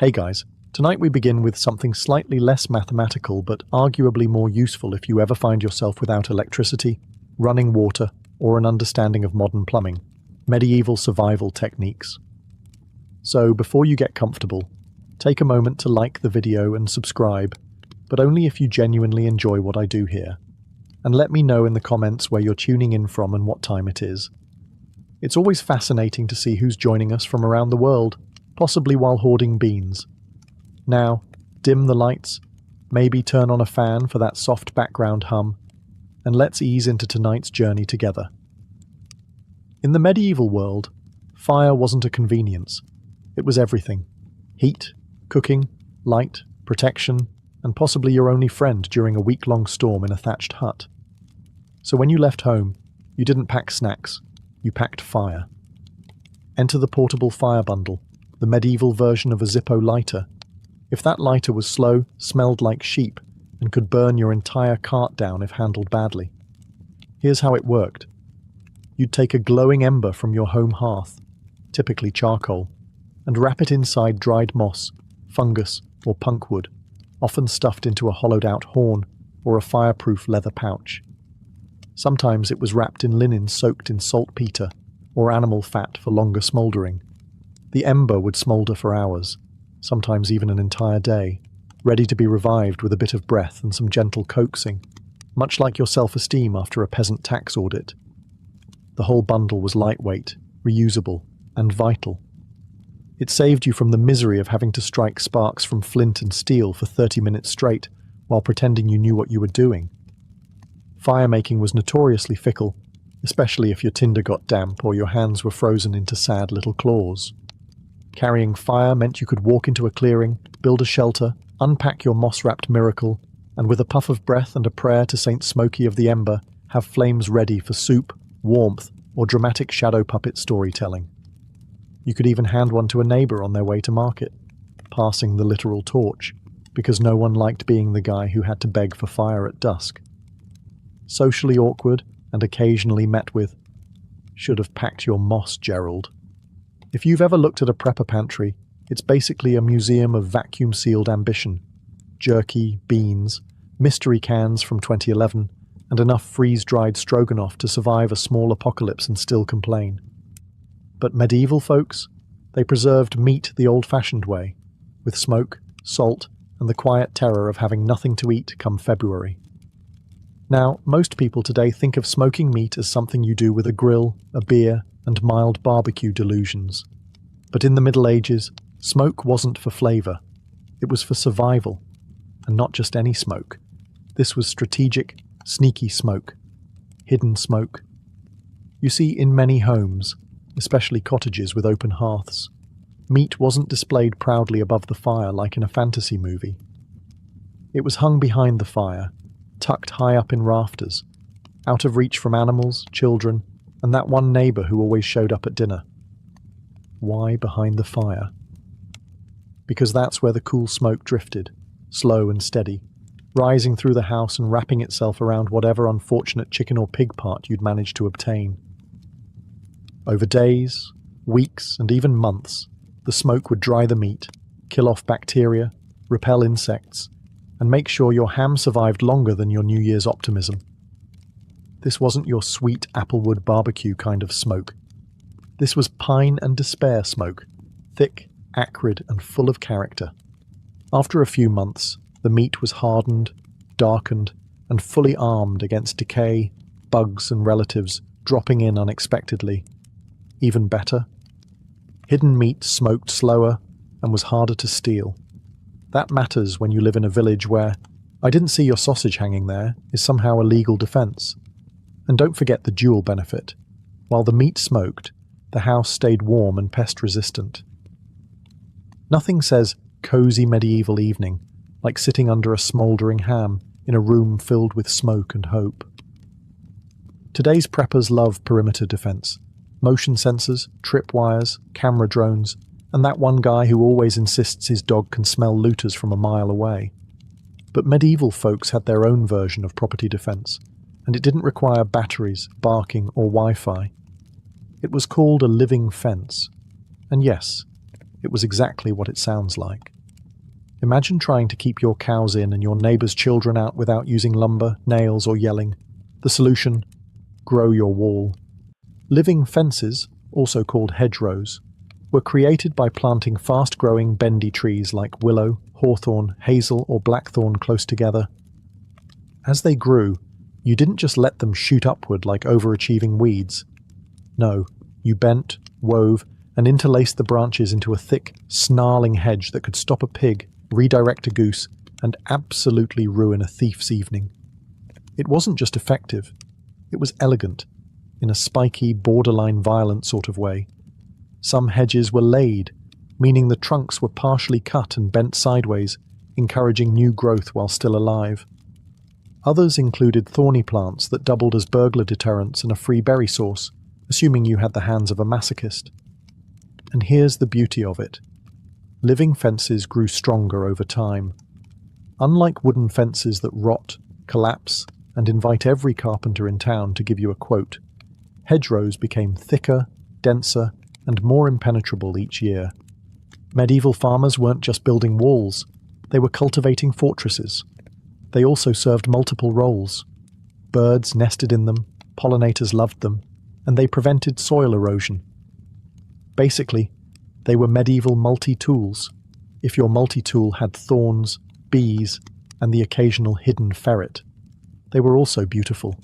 Hey guys, tonight we begin with something slightly less mathematical but arguably more useful if you ever find yourself without electricity, running water, or an understanding of modern plumbing, medieval survival techniques. So before you get comfortable, take a moment to like the video and subscribe, but only if you genuinely enjoy what I do here. And let me know in the comments where you're tuning in from and what time it is. It's always fascinating to see who's joining us from around the world, possibly while hoarding beans. Now, dim the lights, maybe turn on a fan for that soft background hum, and let's ease into tonight's journey together. In the medieval world, fire wasn't a convenience. It was everything. Heat, cooking, light, protection, and possibly your only friend during a week-long storm in a thatched hut. So when you left home, you didn't pack snacks, you packed fire. Enter the portable fire bundle, the medieval version of a Zippo lighter. If that lighter was slow, smelled like sheep, and could burn your entire cart down if handled badly. Here's how it worked. You'd take a glowing ember from your home hearth, typically charcoal, and wrap it inside dried moss, fungus, or punk wood, often stuffed into a hollowed-out horn or a fireproof leather pouch. Sometimes it was wrapped in linen soaked in saltpeter or animal fat for longer smouldering. The ember would smoulder for hours, sometimes even an entire day, ready to be revived with a bit of breath and some gentle coaxing, much like your self-esteem after a peasant tax audit. The whole bundle was lightweight, reusable, and vital. It saved you from the misery of having to strike sparks from flint and steel for 30 minutes straight while pretending you knew what you were doing. Firemaking was notoriously fickle, especially if your tinder got damp or your hands were frozen into sad little claws. Carrying fire meant you could walk into a clearing, build a shelter, unpack your moss-wrapped miracle, and with a puff of breath and a prayer to Saint Smoky of the Ember, have flames ready for soup, warmth, or dramatic shadow puppet storytelling. You could even hand one to a neighbor on their way to market, passing the literal torch, because no one liked being the guy who had to beg for fire at dusk. Socially awkward and occasionally met with, "Should have packed your moss, Gerald." If you've ever looked at a prepper pantry, it's basically a museum of vacuum-sealed ambition. Jerky, beans, mystery cans from 2011, and enough freeze-dried stroganoff to survive a small apocalypse and still complain. But medieval folks, they preserved meat the old-fashioned way, with smoke, salt, and the quiet terror of having nothing to eat come February. Now, most people today think of smoking meat as something you do with a grill, a beer, and mild barbecue delusions. But in the Middle Ages, smoke wasn't for flavor. It was for survival. And not just any smoke. This was strategic, sneaky smoke. Hidden smoke. You see, in many homes, especially cottages with open hearths, meat wasn't displayed proudly above the fire like in a fantasy movie. It was hung behind the fire, tucked high up in rafters, out of reach from animals, children, and that one neighbor who always showed up at dinner. Why behind the fire? Because that's where the cool smoke drifted, slow and steady, rising through the house and wrapping itself around whatever unfortunate chicken or pig part you'd managed to obtain. Over days, weeks, and even months, the smoke would dry the meat, kill off bacteria, repel insects, and make sure your ham survived longer than your New Year's optimism. This wasn't your sweet applewood barbecue kind of smoke. This was pine and despair smoke, thick, acrid, and full of character. After a few months, the meat was hardened, darkened, and fully armed against decay, bugs, and relatives dropping in unexpectedly. Even better, hidden meat smoked slower and was harder to steal. That matters when you live in a village where "I didn't see your sausage hanging there" is somehow a legal defense. And don't forget the dual benefit. While the meat smoked, the house stayed warm and pest-resistant. Nothing says cozy medieval evening like sitting under a smouldering ham in a room filled with smoke and hope. Today's preppers love perimeter defense. Motion sensors, tripwires, camera drones, and that one guy who always insists his dog can smell looters from a mile away. But medieval folks had their own version of property defense, and it didn't require batteries, barking, or Wi-Fi. It was called a living fence. And yes, It was exactly what it sounds like. Imagine trying to keep your cows in and your neighbour's children out without using lumber, nails, or yelling. The solution? Grow your wall. Living fences, also called hedgerows, were created by planting fast-growing bendy trees like willow, hawthorn, hazel, or blackthorn close together. As they grew, you didn't just let them shoot upward like overachieving weeds. No, you bent, wove, and interlaced the branches into a thick, snarling hedge that could stop a pig, redirect a goose, and absolutely ruin a thief's evening. It wasn't just effective, it was elegant, in a spiky, borderline violent sort of way. Some hedges were laid, meaning the trunks were partially cut and bent sideways, encouraging new growth while still alive. Others included thorny plants that doubled as burglar deterrents and a free berry source, assuming you had the hands of a masochist. And here's the beauty of it. Living fences grew stronger over time. Unlike wooden fences that rot, collapse, and invite every carpenter in town to give you a quote, hedgerows became thicker, denser, and more impenetrable each year. Medieval farmers weren't just building walls, they were cultivating fortresses. They also served multiple roles. Birds nested in them, pollinators loved them, and they prevented soil erosion. Basically, they were medieval multi-tools, if your multi-tool had thorns, bees, and the occasional hidden ferret. They were also beautiful.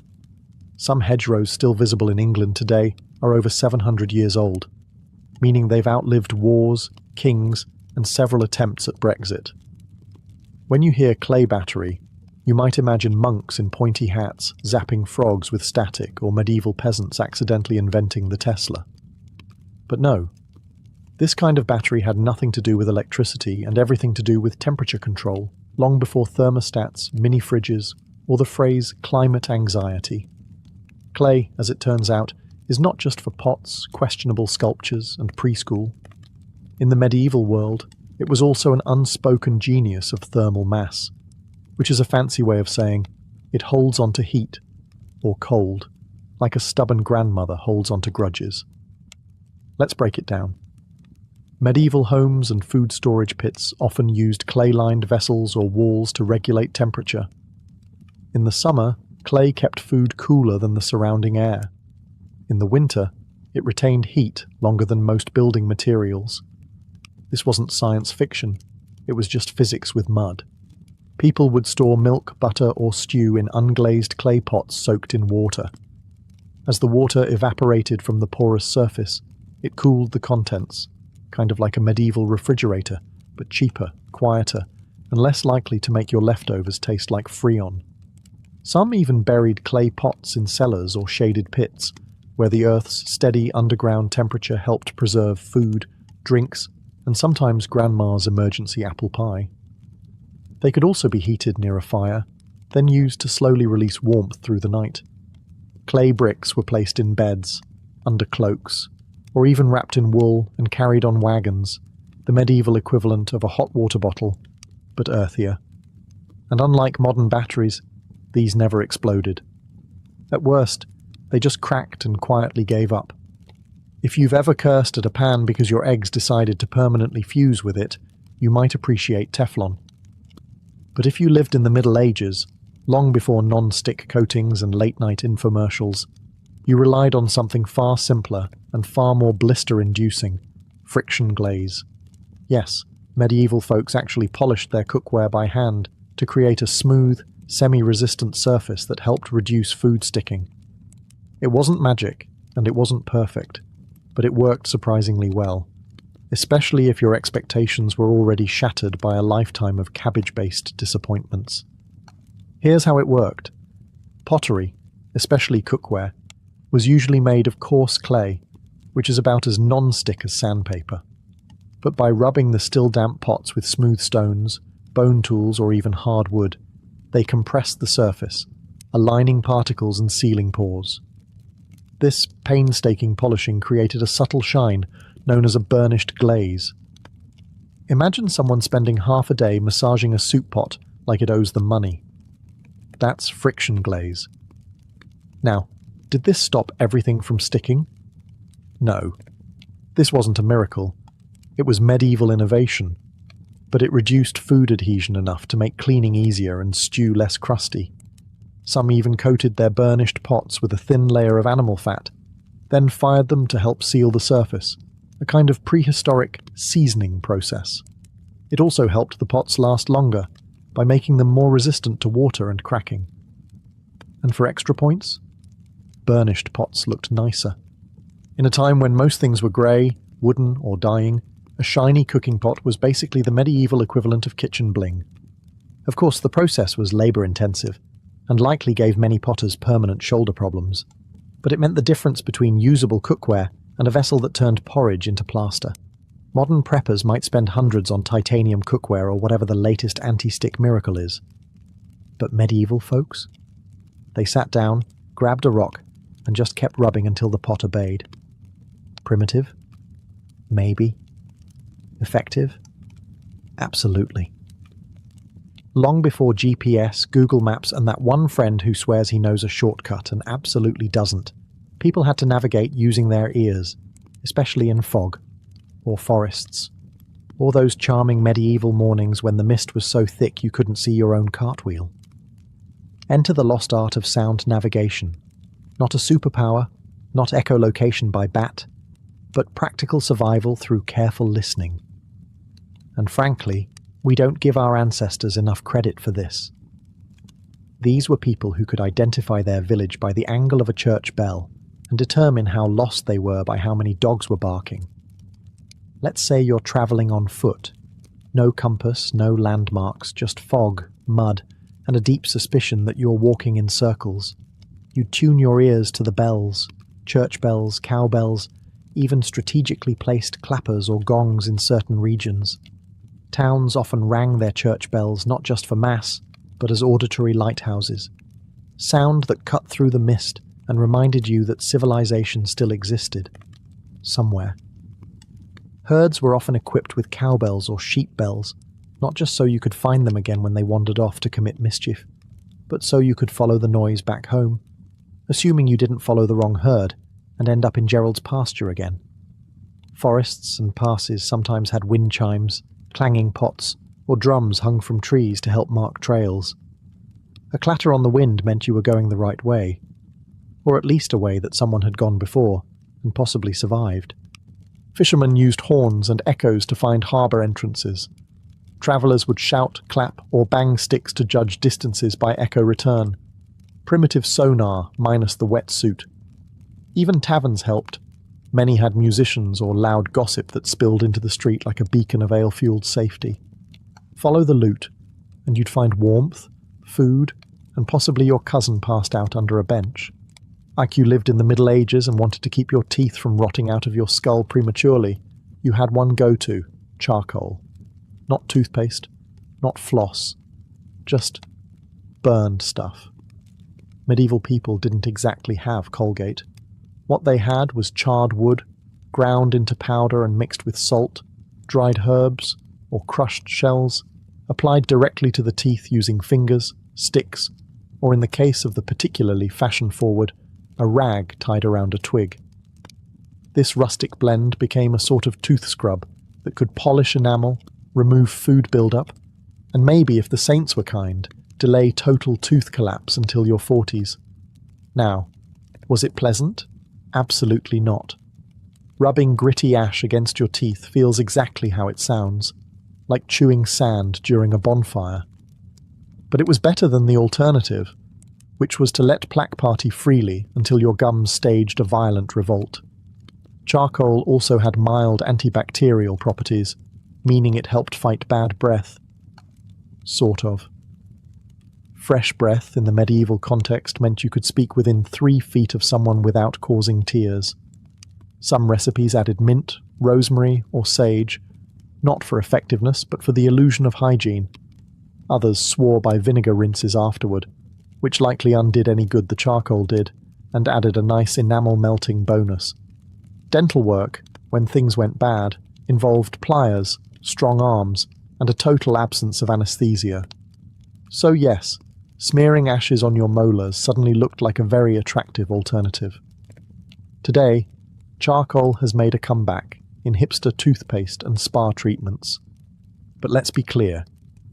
Some hedgerows still visible in England today are over 700 years old, meaning they've outlived wars, kings, and several attempts at Brexit. When you hear clay battery, you might imagine monks in pointy hats zapping frogs with static, or medieval peasants accidentally inventing the Tesla. But no. This kind of battery had nothing to do with electricity and everything to do with temperature control, long before thermostats, mini-fridges, or the phrase climate anxiety. Clay, as it turns out, is not just for pots, questionable sculptures, and preschool. In the medieval world, it was also an unspoken genius of thermal mass, which is a fancy way of saying it holds on to heat, or cold, like a stubborn grandmother holds on to grudges. Let's break it down. Medieval homes and food storage pits often used clay-lined vessels or walls to regulate temperature. In the summer, clay kept food cooler than the surrounding air. In the winter, it retained heat longer than most building materials. This wasn't science fiction, it was just physics with mud. People would store milk, butter, or stew in unglazed clay pots soaked in water. As the water evaporated from the porous surface, it cooled the contents, kind of like a medieval refrigerator, but cheaper, quieter, and less likely to make your leftovers taste like Freon. Some even buried clay pots in cellars or shaded pits, where the Earth's steady underground temperature helped preserve food, drinks, and sometimes Grandma's emergency apple pie. They could also be heated near a fire, then used to slowly release warmth through the night. Clay bricks were placed in beds, under cloaks, or even wrapped in wool and carried on wagons, the medieval equivalent of a hot water bottle, but earthier. And unlike modern batteries, these never exploded. At worst, they just cracked and quietly gave up. If you've ever cursed at a pan because your eggs decided to permanently fuse with it, you might appreciate Teflon. But if you lived in the Middle Ages, long before non-stick coatings and late-night infomercials, you relied on something far simpler and far more blister-inducing: friction glaze. Yes, medieval folks actually polished their cookware by hand to create a smooth, semi-resistant surface that helped reduce food sticking. It wasn't magic, and it wasn't perfect, but it worked surprisingly well, especially if your expectations were already shattered by a lifetime of cabbage-based disappointments. Here's how it worked. Pottery, especially cookware, was usually made of coarse clay, which is about as non-stick as sandpaper. But by rubbing the still damp pots with smooth stones, bone tools, or even hard wood, they compressed the surface, aligning particles and sealing pores. This painstaking polishing created a subtle shine known as a burnished glaze. Imagine someone spending half a day massaging a soup pot like it owes them money. That's friction glaze. Now, did this stop everything from sticking? No. This wasn't a miracle, It was medieval innovation, but it reduced food adhesion enough to make cleaning easier and stew less crusty. Some even coated their burnished pots with a thin layer of animal fat, then fired them to help seal the surface, a kind of prehistoric seasoning process. It also helped the pots last longer by making them more resistant to water and cracking. And for extra points, burnished pots looked nicer. In a time when most things were grey, wooden, or dying, a shiny cooking pot was basically the medieval equivalent of kitchen bling. Of course, the process was labour-intensive, and likely gave many potters permanent shoulder problems, but it meant the difference between usable cookware and a vessel that turned porridge into plaster. Modern preppers might spend hundreds on titanium cookware or whatever the latest anti-stick miracle is. But medieval folks? They sat down, grabbed a rock, and just kept rubbing until the pot obeyed. Primitive? Maybe. Effective? Absolutely. Long before GPS, Google Maps, and that one friend who swears he knows a shortcut and absolutely doesn't, people had to navigate using their ears, especially in fog, or forests, or those charming medieval mornings when the mist was so thick you couldn't see your own cartwheel. Enter the lost art of sound navigation. Not a superpower, not echolocation by bat, but practical survival through careful listening. And frankly, we don't give our ancestors enough credit for this. These were people who could identify their village by the angle of a church bell and determine how lost they were by how many dogs were barking. Let's say you're travelling on foot. No compass, no landmarks, just fog, mud, and a deep suspicion that you're walking in circles. You tune your ears to the bells, church bells, cowbells, even strategically placed clappers or gongs in certain regions. Towns often rang their church bells not just for mass, but as auditory lighthouses. Sound that cut through the mist and reminded you that civilization still existed. Somewhere. Herds were often equipped with cowbells or sheep bells, not just so you could find them again when they wandered off to commit mischief, but so you could follow the noise back home, assuming you didn't follow the wrong herd and end up in Gerald's pasture again. Forests and passes sometimes had wind chimes, clanging pots, or drums hung from trees to help mark trails. A clatter on the wind meant you were going the right way, or at least a way that someone had gone before and possibly survived. Fishermen used horns and echoes to find harbour entrances. Travellers would shout, clap, or bang sticks to judge distances by echo return. Primitive sonar minus the wetsuit. Even taverns helped. Many had musicians or loud gossip that spilled into the street like a beacon of ale-fueled safety. Follow the loot, and you'd find warmth, food, and possibly your cousin passed out under a bench. Like you lived in the Middle Ages and wanted to keep your teeth from rotting out of your skull prematurely, you had one go-to, charcoal. Not toothpaste, not floss, just burned stuff. Medieval people didn't exactly have Colgate. What they had was charred wood, ground into powder and mixed with salt, dried herbs, or crushed shells, applied directly to the teeth using fingers, sticks, or in the case of the particularly fashion-forward, a rag tied around a twig. This rustic blend became a sort of tooth scrub that could polish enamel, remove food buildup, and maybe, if the saints were kind, delay total tooth collapse until your 40s. Now, was it pleasant? Absolutely not. Rubbing gritty ash against your teeth feels exactly how it sounds, like chewing sand during a bonfire. But it was better than the alternative, which was to let plaque party freely until your gums staged a violent revolt. Charcoal also had mild antibacterial properties, meaning it helped fight bad breath. Sort of. Fresh breath in the medieval context meant you could speak within 3 feet of someone without causing tears. Some recipes added mint, rosemary, or sage, not for effectiveness, but for the illusion of hygiene. Others swore by vinegar rinses afterward, which likely undid any good the charcoal did, and added a nice enamel-melting bonus. Dental work, when things went bad, involved pliers, strong arms, and a total absence of anesthesia. So yes, smearing ashes on your molars suddenly looked like a very attractive alternative. Today, charcoal has made a comeback, in hipster toothpaste and spa treatments. But let's be clear,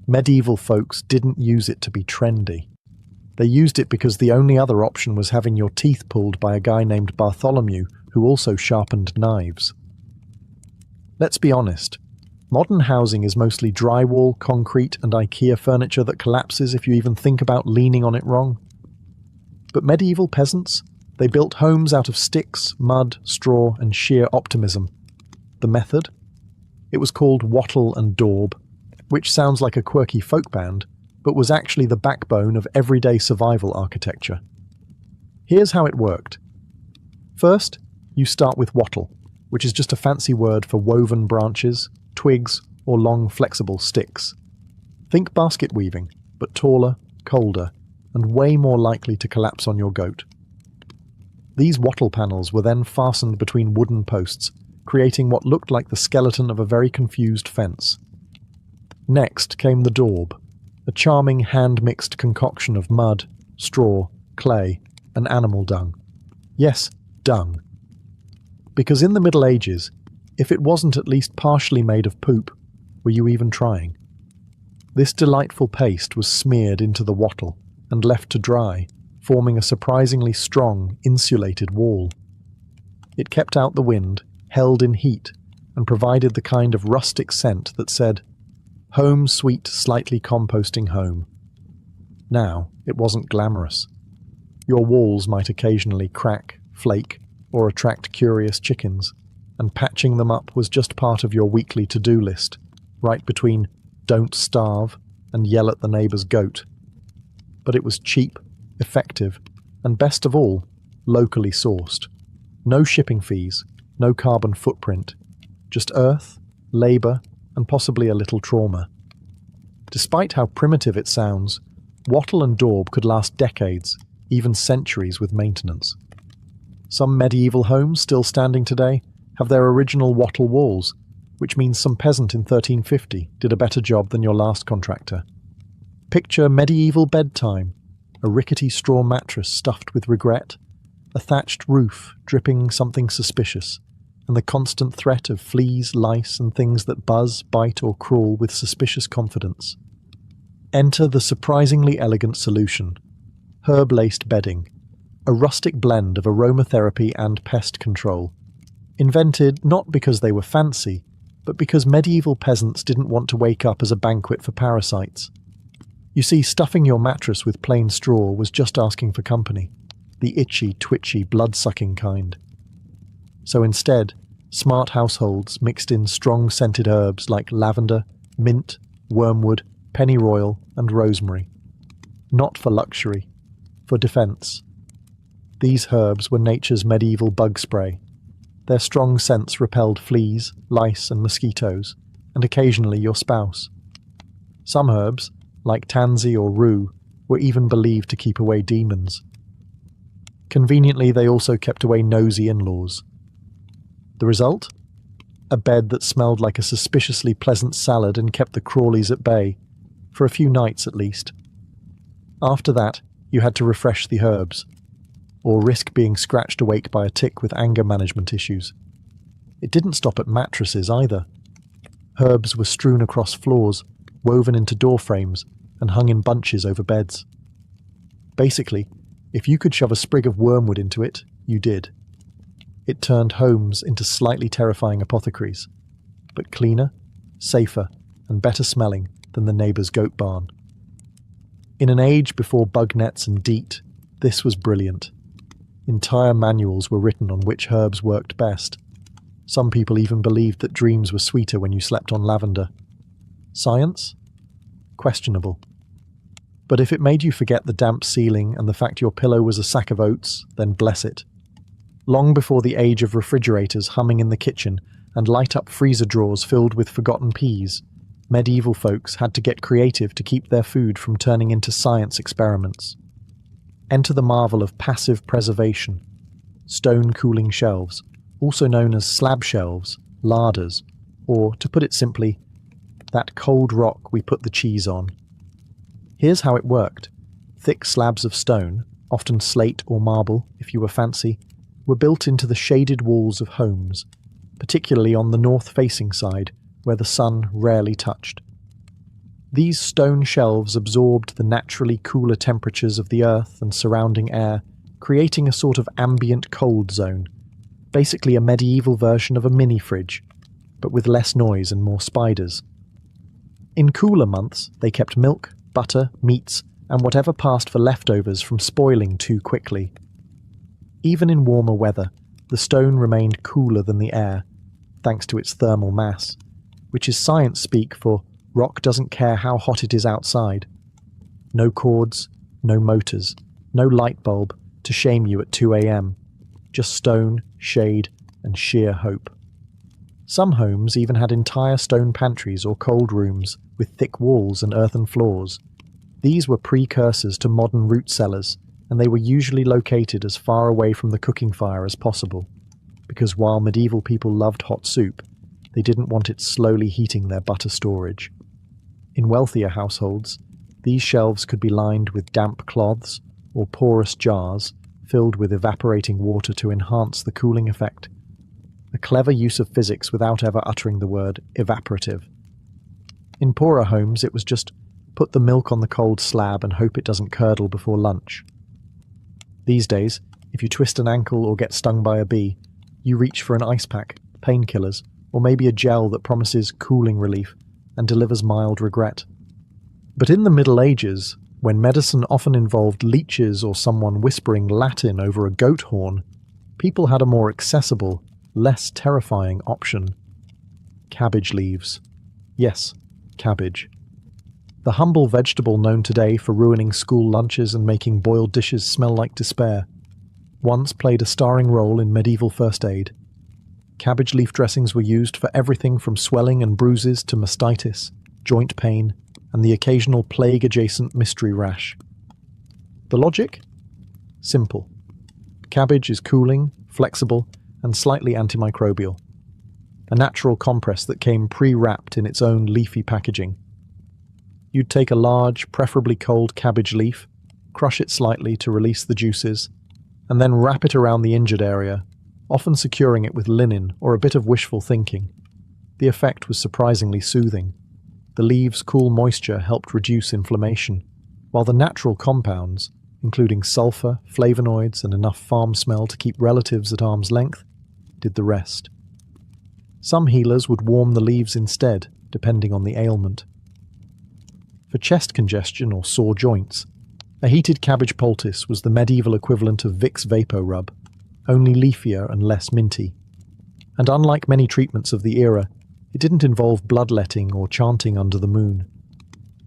medieval folks didn't use it to be trendy. They used it because the only other option was having your teeth pulled by a guy named Bartholomew who also sharpened knives. Let's be honest, modern housing is mostly drywall, concrete, and IKEA furniture that collapses if you even think about leaning on it wrong. But medieval peasants, they built homes out of sticks, mud, straw, and sheer optimism. The method? It was called wattle and daub, which sounds like a quirky folk band, but was actually the backbone of everyday survival architecture. Here's how it worked. First, you start with wattle, which is just a fancy word for woven branches, twigs, or long flexible sticks. Think basket weaving, but taller, colder, and way more likely to collapse on your goat. These wattle panels were then fastened between wooden posts, creating what looked like the skeleton of a very confused fence. Next came the daub, a charming hand-mixed concoction of mud, straw, clay, and animal dung. Yes, dung. Because in the Middle Ages, if it wasn't at least partially made of poop, were you even trying? This delightful paste was smeared into the wattle and left to dry, forming a surprisingly strong, insulated wall. It kept out the wind, held in heat, and provided the kind of rustic scent that said, "Home sweet, slightly composting home." Now, it wasn't glamorous. Your walls might occasionally crack, flake, or attract curious chickens, and patching them up was just part of your weekly to-do list, right between "don't starve" and "yell at the neighbour's goat." But it was cheap, effective, and best of all, locally sourced. No shipping fees, no carbon footprint, just earth, labour, and possibly a little trauma. Despite how primitive it sounds, wattle and daub could last decades, even centuries with maintenance. Some medieval homes still standing today have their original wattle walls, which means some peasant in 1350 did a better job than your last contractor. Picture medieval bedtime, a rickety straw mattress stuffed with regret, a thatched roof dripping something suspicious, and the constant threat of fleas, lice, and things that buzz, bite, or crawl with suspicious confidence. Enter the surprisingly elegant solution: herb-laced bedding, a rustic blend of aromatherapy and pest control. Invented not because they were fancy, but because medieval peasants didn't want to wake up as a banquet for parasites. You see, stuffing your mattress with plain straw was just asking for company, the itchy, twitchy, blood-sucking kind. So instead, smart households mixed in strong scented herbs like lavender, mint, wormwood, pennyroyal, and rosemary. Not for luxury, for defense. These herbs were nature's medieval bug spray. Their strong scents repelled fleas, lice, and mosquitoes, and occasionally your spouse. Some herbs, like tansy or rue, were even believed to keep away demons. Conveniently, they also kept away nosy in-laws. The result? A bed that smelled like a suspiciously pleasant salad and kept the Crawleys at bay, for a few nights at least. After that, you had to refresh the herbs, or risk being scratched awake by a tick with anger management issues. It didn't stop at mattresses either. Herbs were strewn across floors, woven into door frames, and hung in bunches over beds. Basically, if you could shove a sprig of wormwood into it, you did. It turned homes into slightly terrifying apothecaries, but cleaner, safer, and better smelling than the neighbour's goat barn. In an age before bug nets and DEET, this was brilliant. Entire manuals were written on which herbs worked best. Some people even believed that dreams were sweeter when you slept on lavender. Science? Questionable. But if it made you forget the damp ceiling and the fact your pillow was a sack of oats, then bless it. Long before the age of refrigerators humming in the kitchen and light-up freezer drawers filled with forgotten peas, medieval folks had to get creative to keep their food from turning into science experiments. Enter the marvel of passive preservation. Stone cooling shelves, also known as slab shelves, larders, or, to put it simply, that cold rock we put the cheese on. Here's how it worked. Thick slabs of stone, often slate or marble if you were fancy, were built into the shaded walls of homes, particularly on the north-facing side, where the sun rarely touched. These stone shelves absorbed the naturally cooler temperatures of the earth and surrounding air, creating a sort of ambient cold zone, basically a medieval version of a mini-fridge, but with less noise and more spiders. In cooler months, they kept milk, butter, meats, and whatever passed for leftovers from spoiling too quickly. Even in warmer weather, the stone remained cooler than the air, thanks to its thermal mass, which is science speak for rock doesn't care how hot it is outside. No cords, no motors, no light bulb to shame you at 2 a.m. Just stone, shade, and sheer hope. Some homes even had entire stone pantries or cold rooms with thick walls and earthen floors. These were precursors to modern root cellars, and they were usually located as far away from the cooking fire as possible, because while medieval people loved hot soup, they didn't want it slowly heating their butter storage. In wealthier households, these shelves could be lined with damp cloths or porous jars filled with evaporating water to enhance the cooling effect. A clever use of physics without ever uttering the word evaporative. In poorer homes, it was just put the milk on the cold slab and hope it doesn't curdle before lunch. These days, if you twist an ankle or get stung by a bee, you reach for an ice pack, painkillers, or maybe a gel that promises cooling relief and delivers mild regret. But in the Middle Ages, when medicine often involved leeches or someone whispering Latin over a goat horn, people had a more accessible, less terrifying option. Cabbage leaves. Yes, cabbage. The humble vegetable known today for ruining school lunches and making boiled dishes smell like despair, once played a starring role in medieval first aid. Cabbage leaf dressings were used for everything from swelling and bruises to mastitis, joint pain, and the occasional plague-adjacent mystery rash. The logic? Simple. Cabbage is cooling, flexible, and slightly antimicrobial. A natural compress that came pre-wrapped in its own leafy packaging. You'd take a large, preferably cold cabbage leaf, crush it slightly to release the juices, and then wrap it around the injured area, often securing it with linen or a bit of wishful thinking. The effect was surprisingly soothing. The leaves' cool moisture helped reduce inflammation, while the natural compounds, including sulfur, flavonoids, and enough farm smell to keep relatives at arm's length, did the rest. Some healers would warm the leaves instead, depending on the ailment. For chest congestion or sore joints, a heated cabbage poultice was the medieval equivalent of Vicks Vapo Rub, only leafier and less minty. And unlike many treatments of the era, it didn't involve bloodletting or chanting under the moon.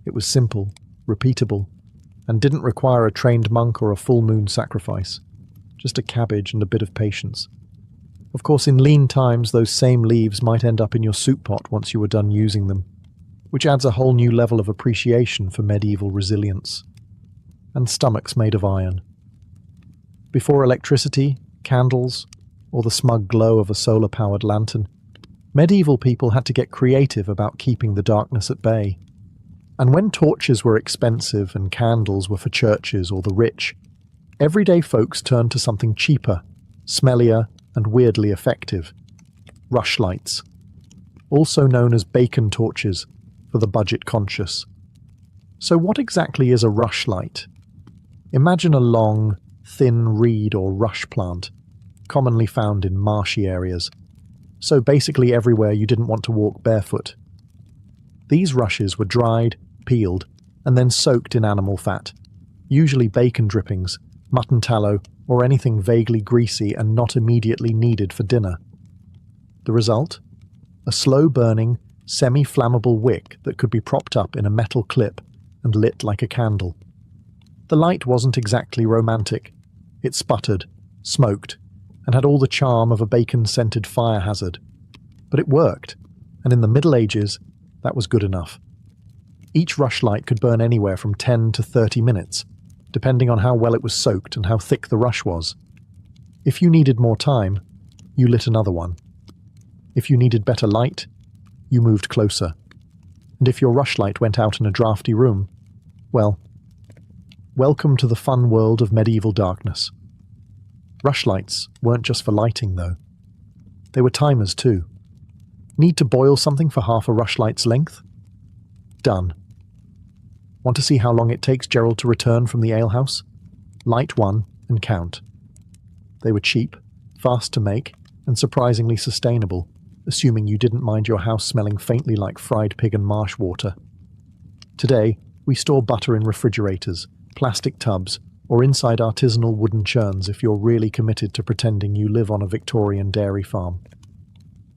It was simple, repeatable, and didn't require a trained monk or a full moon sacrifice. Just a cabbage and a bit of patience. Of course, in lean times, those same leaves might end up in your soup pot once you were done using them, which adds a whole new level of appreciation for medieval resilience. And stomachs made of iron. Before electricity, candles, or the smug glow of a solar-powered lantern, medieval people had to get creative about keeping the darkness at bay. And when torches were expensive and candles were for churches or the rich, everyday folks turned to something cheaper, smellier, and weirdly effective. Rushlights, also known as bacon torches for the budget-conscious. So what exactly is a rushlight? Imagine a long, thin reed or rush plant, commonly found in marshy areas, so basically everywhere you didn't want to walk barefoot. These rushes were dried, peeled, and then soaked in animal fat, usually bacon drippings, mutton tallow, or anything vaguely greasy and not immediately needed for dinner. The result? A slow-burning, semi-flammable wick that could be propped up in a metal clip and lit like a candle. The light wasn't exactly romantic. It sputtered, smoked, and had all the charm of a bacon-scented fire hazard. But it worked, and in the Middle Ages, that was good enough. Each rushlight could burn anywhere from 10 to 30 minutes, depending on how well it was soaked and how thick the rush was. If you needed more time, you lit another one. If you needed better light, you moved closer. And if your rushlight went out in a drafty room, well, welcome to the fun world of medieval darkness. Rushlights weren't just for lighting, though. They were timers too. Need to boil something for half a rushlight's length? Done. Want to see how long it takes Gerald to return from the alehouse? Light one and count. They were cheap, fast to make, and surprisingly sustainable, assuming you didn't mind your house smelling faintly like fried pig and marsh water. Today, we store butter in refrigerators, plastic tubs, or inside artisanal wooden churns if you're really committed to pretending you live on a Victorian dairy farm.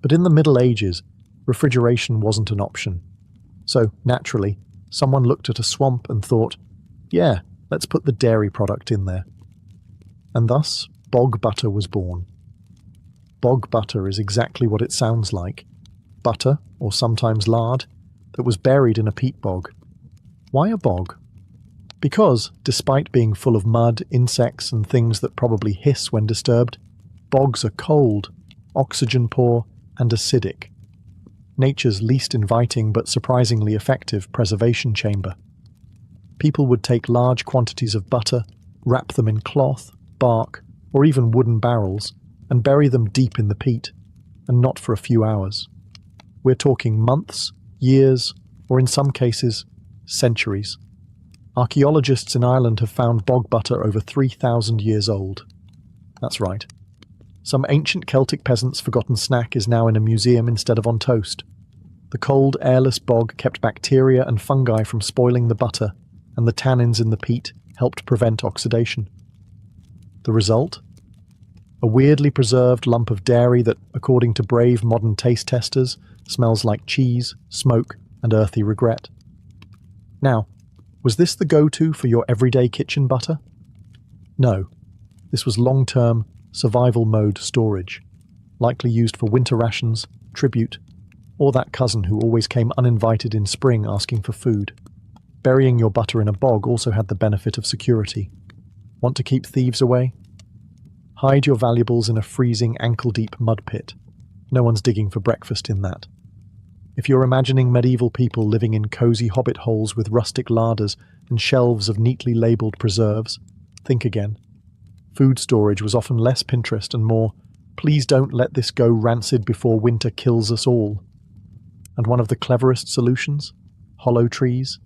But in the Middle Ages, refrigeration wasn't an option. So, naturally, someone looked at a swamp and thought, yeah, let's put the dairy product in there. And thus, bog butter was born. Bog butter is exactly what it sounds like. Butter, or sometimes lard, that was buried in a peat bog. Why a bog? Because, despite being full of mud, insects, and things that probably hiss when disturbed, bogs are cold, oxygen poor, and acidic. Nature's least inviting but surprisingly effective preservation chamber. People would take large quantities of butter, wrap them in cloth, bark, or even wooden barrels, and bury them deep in the peat, and not for a few hours. We're talking months, years, or in some cases, centuries. Archaeologists in Ireland have found bog butter over 3,000 years old. That's right. Some ancient Celtic peasant's forgotten snack is now in a museum instead of on toast. The cold, airless bog kept bacteria and fungi from spoiling the butter, and the tannins in the peat helped prevent oxidation. The result? A weirdly preserved lump of dairy that, according to brave modern taste testers, smells like cheese, smoke, and earthy regret. Now, was this the go-to for your everyday kitchen butter? No. This was long-term, survival mode storage, likely used for winter rations, tribute, or that cousin who always came uninvited in spring asking for food. Burying your butter in a bog also had the benefit of security. Want to keep thieves away? Hide your valuables in a freezing ankle-deep mud pit. No one's digging for breakfast in that. If you're imagining medieval people living in cosy hobbit holes with rustic larders and shelves of neatly labelled preserves, think again. Food storage was often less Pinterest and more, please don't let this go rancid before winter kills us all. And one of the cleverest solutions? Hollow trees?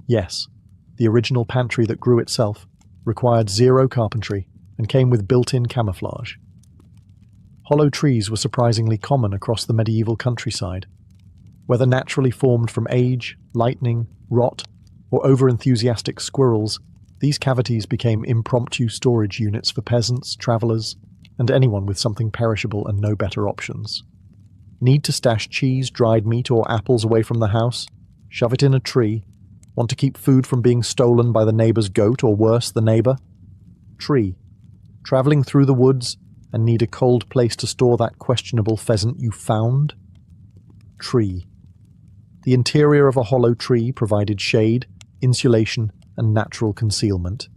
Yes, the original pantry that grew itself, required zero carpentry, and came with built-in camouflage. Hollow trees were surprisingly common across the medieval countryside. Whether naturally formed from age, lightning, rot, or over-enthusiastic squirrels, these cavities became impromptu storage units for peasants, travellers, and anyone with something perishable and no better options. Need to stash cheese, dried meat, or apples away from the house? Shove it in a tree. Want to keep food from being stolen by the neighbour's goat, or worse, the neighbour? Tree. Travelling through the woods and need a cold place to store that questionable pheasant you found? Tree. The interior of a hollow tree provided shade, insulation, and natural concealment.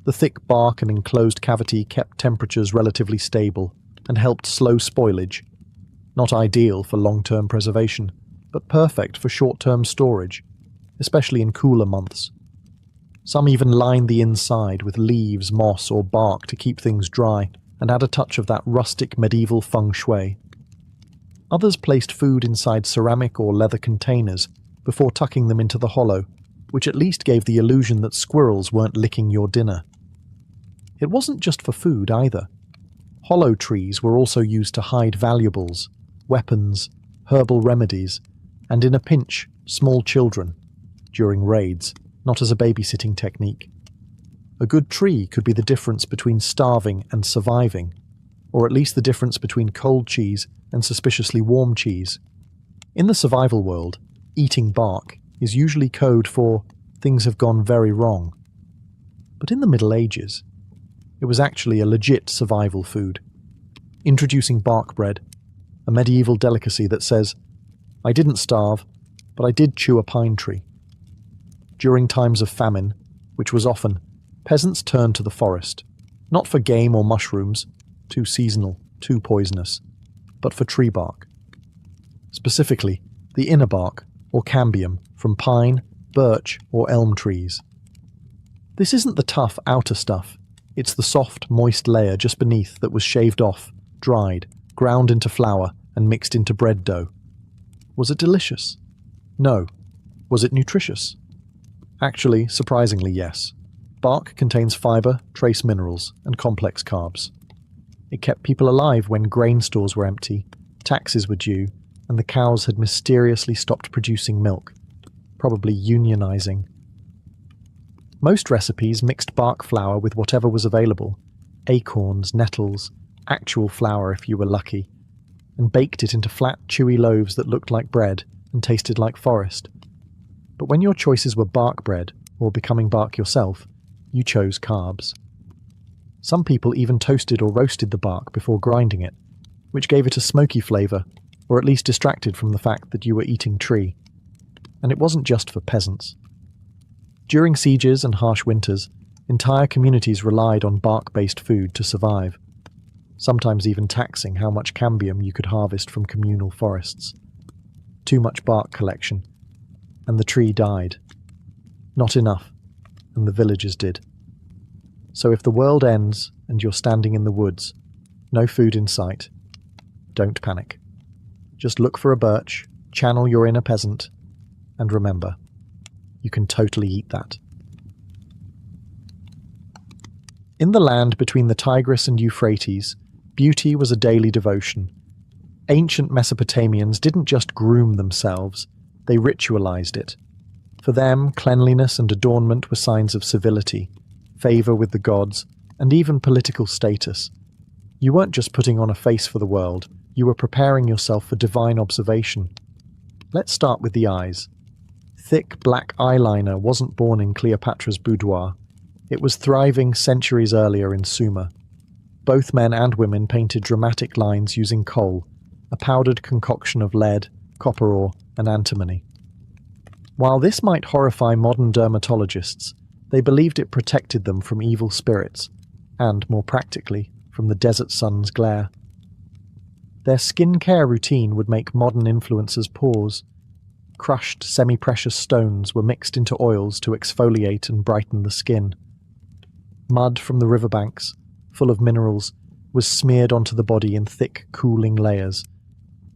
The thick bark and enclosed cavity kept temperatures relatively stable and helped slow spoilage. Not ideal for long-term preservation, but perfect for short-term storage, especially in cooler months. Some even lined the inside with leaves, moss, or bark to keep things dry and add a touch of that rustic medieval feng shui. Others placed food inside ceramic or leather containers before tucking them into the hollow, which at least gave the illusion that squirrels weren't licking your dinner. It wasn't just for food either. Hollow trees were also used to hide valuables, weapons, herbal remedies, and in a pinch, small children, during raids, not as a babysitting technique. A good tree could be the difference between starving and surviving, or at least the difference between cold cheese and suspiciously warm cheese. In the survival world, eating bark is usually code for things have gone very wrong. But in the Middle Ages, it was actually a legit survival food. Introducing bark bread, a medieval delicacy that says, I didn't starve, but I did chew a pine tree. During times of famine, which was often, peasants turned to the forest, not for game or mushrooms, too seasonal, too poisonous, but for tree bark. Specifically, the inner bark, or cambium, from pine, birch, or elm trees. This isn't the tough outer stuff, it's the soft, moist layer just beneath that was shaved off, dried, ground into flour and mixed into bread dough. Was it delicious? No. Was it nutritious? Actually, surprisingly, yes. Bark contains fiber, trace minerals, and complex carbs. It kept people alive when grain stores were empty, taxes were due, and the cows had mysteriously stopped producing milk, probably unionizing. Most recipes mixed bark flour with whatever was available, acorns, nettles, actual flour if you were lucky, and baked it into flat, chewy loaves that looked like bread and tasted like forest. But when your choices were bark bread or becoming bark yourself, you chose carbs. Some people even toasted or roasted the bark before grinding it, which gave it a smoky flavour, or at least distracted from the fact that you were eating tree. And it wasn't just for peasants. During sieges and harsh winters, entire communities relied on bark-based food to survive, sometimes even taxing how much cambium you could harvest from communal forests. Too much bark collection, and the tree died. Not enough, and the villagers did. So if the world ends and you're standing in the woods, no food in sight, don't panic. Just look for a birch, channel your inner peasant, and remember, you can totally eat that. In the land between the Tigris and Euphrates, beauty was a daily devotion. Ancient Mesopotamians didn't just groom themselves, they ritualized it. For them, cleanliness and adornment were signs of civility, favor with the gods, and even political status. You weren't just putting on a face for the world, you were preparing yourself for divine observation. Let's start with the eyes. Thick black eyeliner wasn't born in Cleopatra's boudoir. It was thriving centuries earlier in Sumer. Both men and women painted dramatic lines using kohl, a powdered concoction of lead, copper ore, and antimony. While this might horrify modern dermatologists, they believed it protected them from evil spirits, and, more practically, from the desert sun's glare. Their skincare routine would make modern influencers pause. Crushed semi-precious stones were mixed into oils to exfoliate and brighten the skin. Mud from the riverbanks, full of minerals, was smeared onto the body in thick, cooling layers.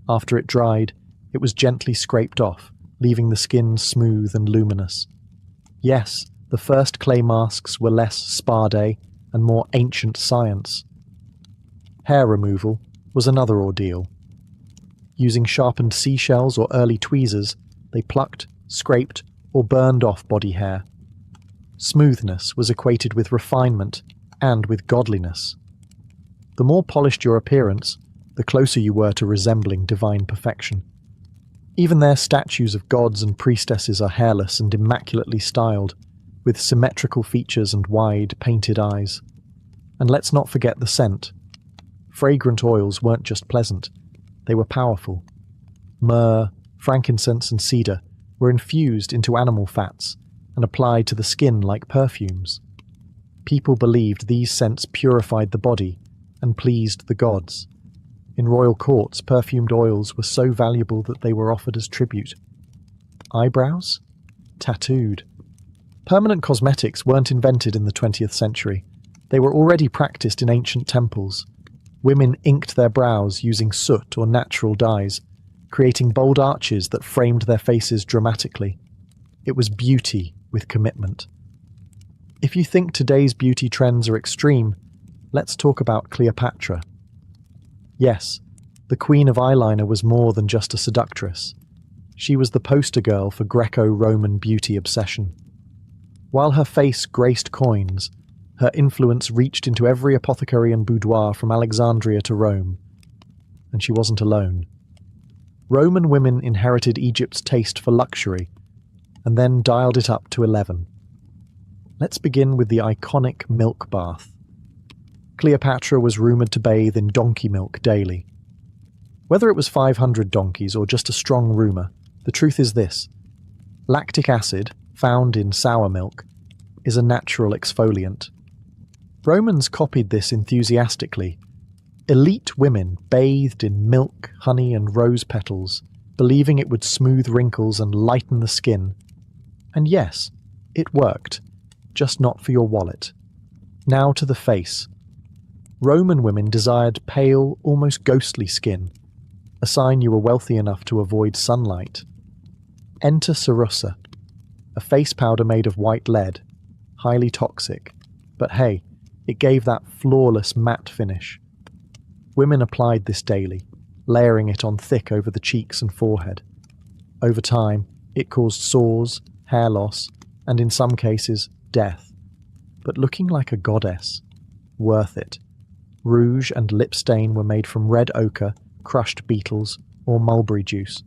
After it dried, it was gently scraped off, leaving the skin smooth and luminous. Yes, the first clay masks were less spa day and more ancient science. Hair removal was another ordeal. Using sharpened seashells or early tweezers, they plucked, scraped, or burned off body hair. Smoothness was equated with refinement and with godliness. The more polished your appearance, the closer you were to resembling divine perfection. Even their statues of gods and priestesses are hairless and immaculately styled, with symmetrical features and wide, painted eyes. And let's not forget the scent. Fragrant oils weren't just pleasant, they were powerful. Myrrh, frankincense, and cedar were infused into animal fats and applied to the skin like perfumes. People believed these scents purified the body and pleased the gods. In royal courts, perfumed oils were so valuable that they were offered as tribute. Eyebrows? Tattooed. Permanent cosmetics weren't invented in the 20th century. They were already practiced in ancient temples. Women inked their brows using soot or natural dyes, creating bold arches that framed their faces dramatically. It was beauty with commitment. If you think today's beauty trends are extreme, let's talk about Cleopatra. Yes, the queen of eyeliner was more than just a seductress. She was the poster girl for Greco-Roman beauty obsession. While her face graced coins, her influence reached into every apothecary and boudoir from Alexandria to Rome. And she wasn't alone. Roman women inherited Egypt's taste for luxury, and then dialed it up to 11. Let's begin with the iconic milk bath. Cleopatra was rumoured to bathe in donkey milk daily. Whether it was 500 donkeys or just a strong rumour, the truth is this. Lactic acid, found in sour milk, is a natural exfoliant. Romans copied this enthusiastically. Elite women bathed in milk, honey, and rose petals, believing it would smooth wrinkles and lighten the skin. And yes, it worked, just not for your wallet. Now to the face. Roman women desired pale, almost ghostly skin, a sign you were wealthy enough to avoid sunlight. Enter cerussa, a face powder made of white lead, highly toxic, but hey, it gave that flawless matte finish. Women applied this daily, layering it on thick over the cheeks and forehead. Over time, it caused sores, hair loss, and in some cases, death. But looking like a goddess, worth it. Rouge and lip stain were made from red ochre, crushed beetles, or mulberry juice.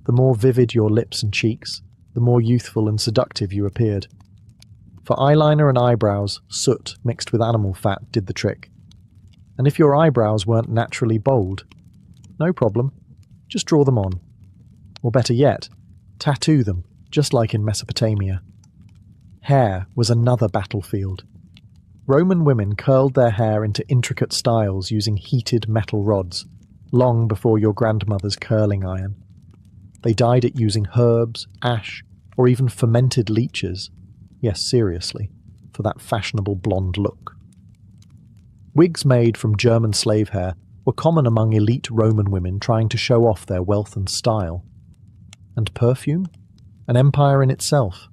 The more vivid your lips and cheeks, the more youthful and seductive you appeared. For eyeliner and eyebrows, soot mixed with animal fat did the trick. And if your eyebrows weren't naturally bold, no problem, just draw them on. Or better yet, tattoo them, just like in Mesopotamia. Hair was another battlefield. Roman women curled their hair into intricate styles using heated metal rods, long before your grandmother's curling iron. They dyed it using herbs, ash, or even fermented leeches. Yes, seriously, for that fashionable blonde look. Wigs made from German slave hair were common among elite Roman women trying to show off their wealth and style. And perfume? An empire in itself.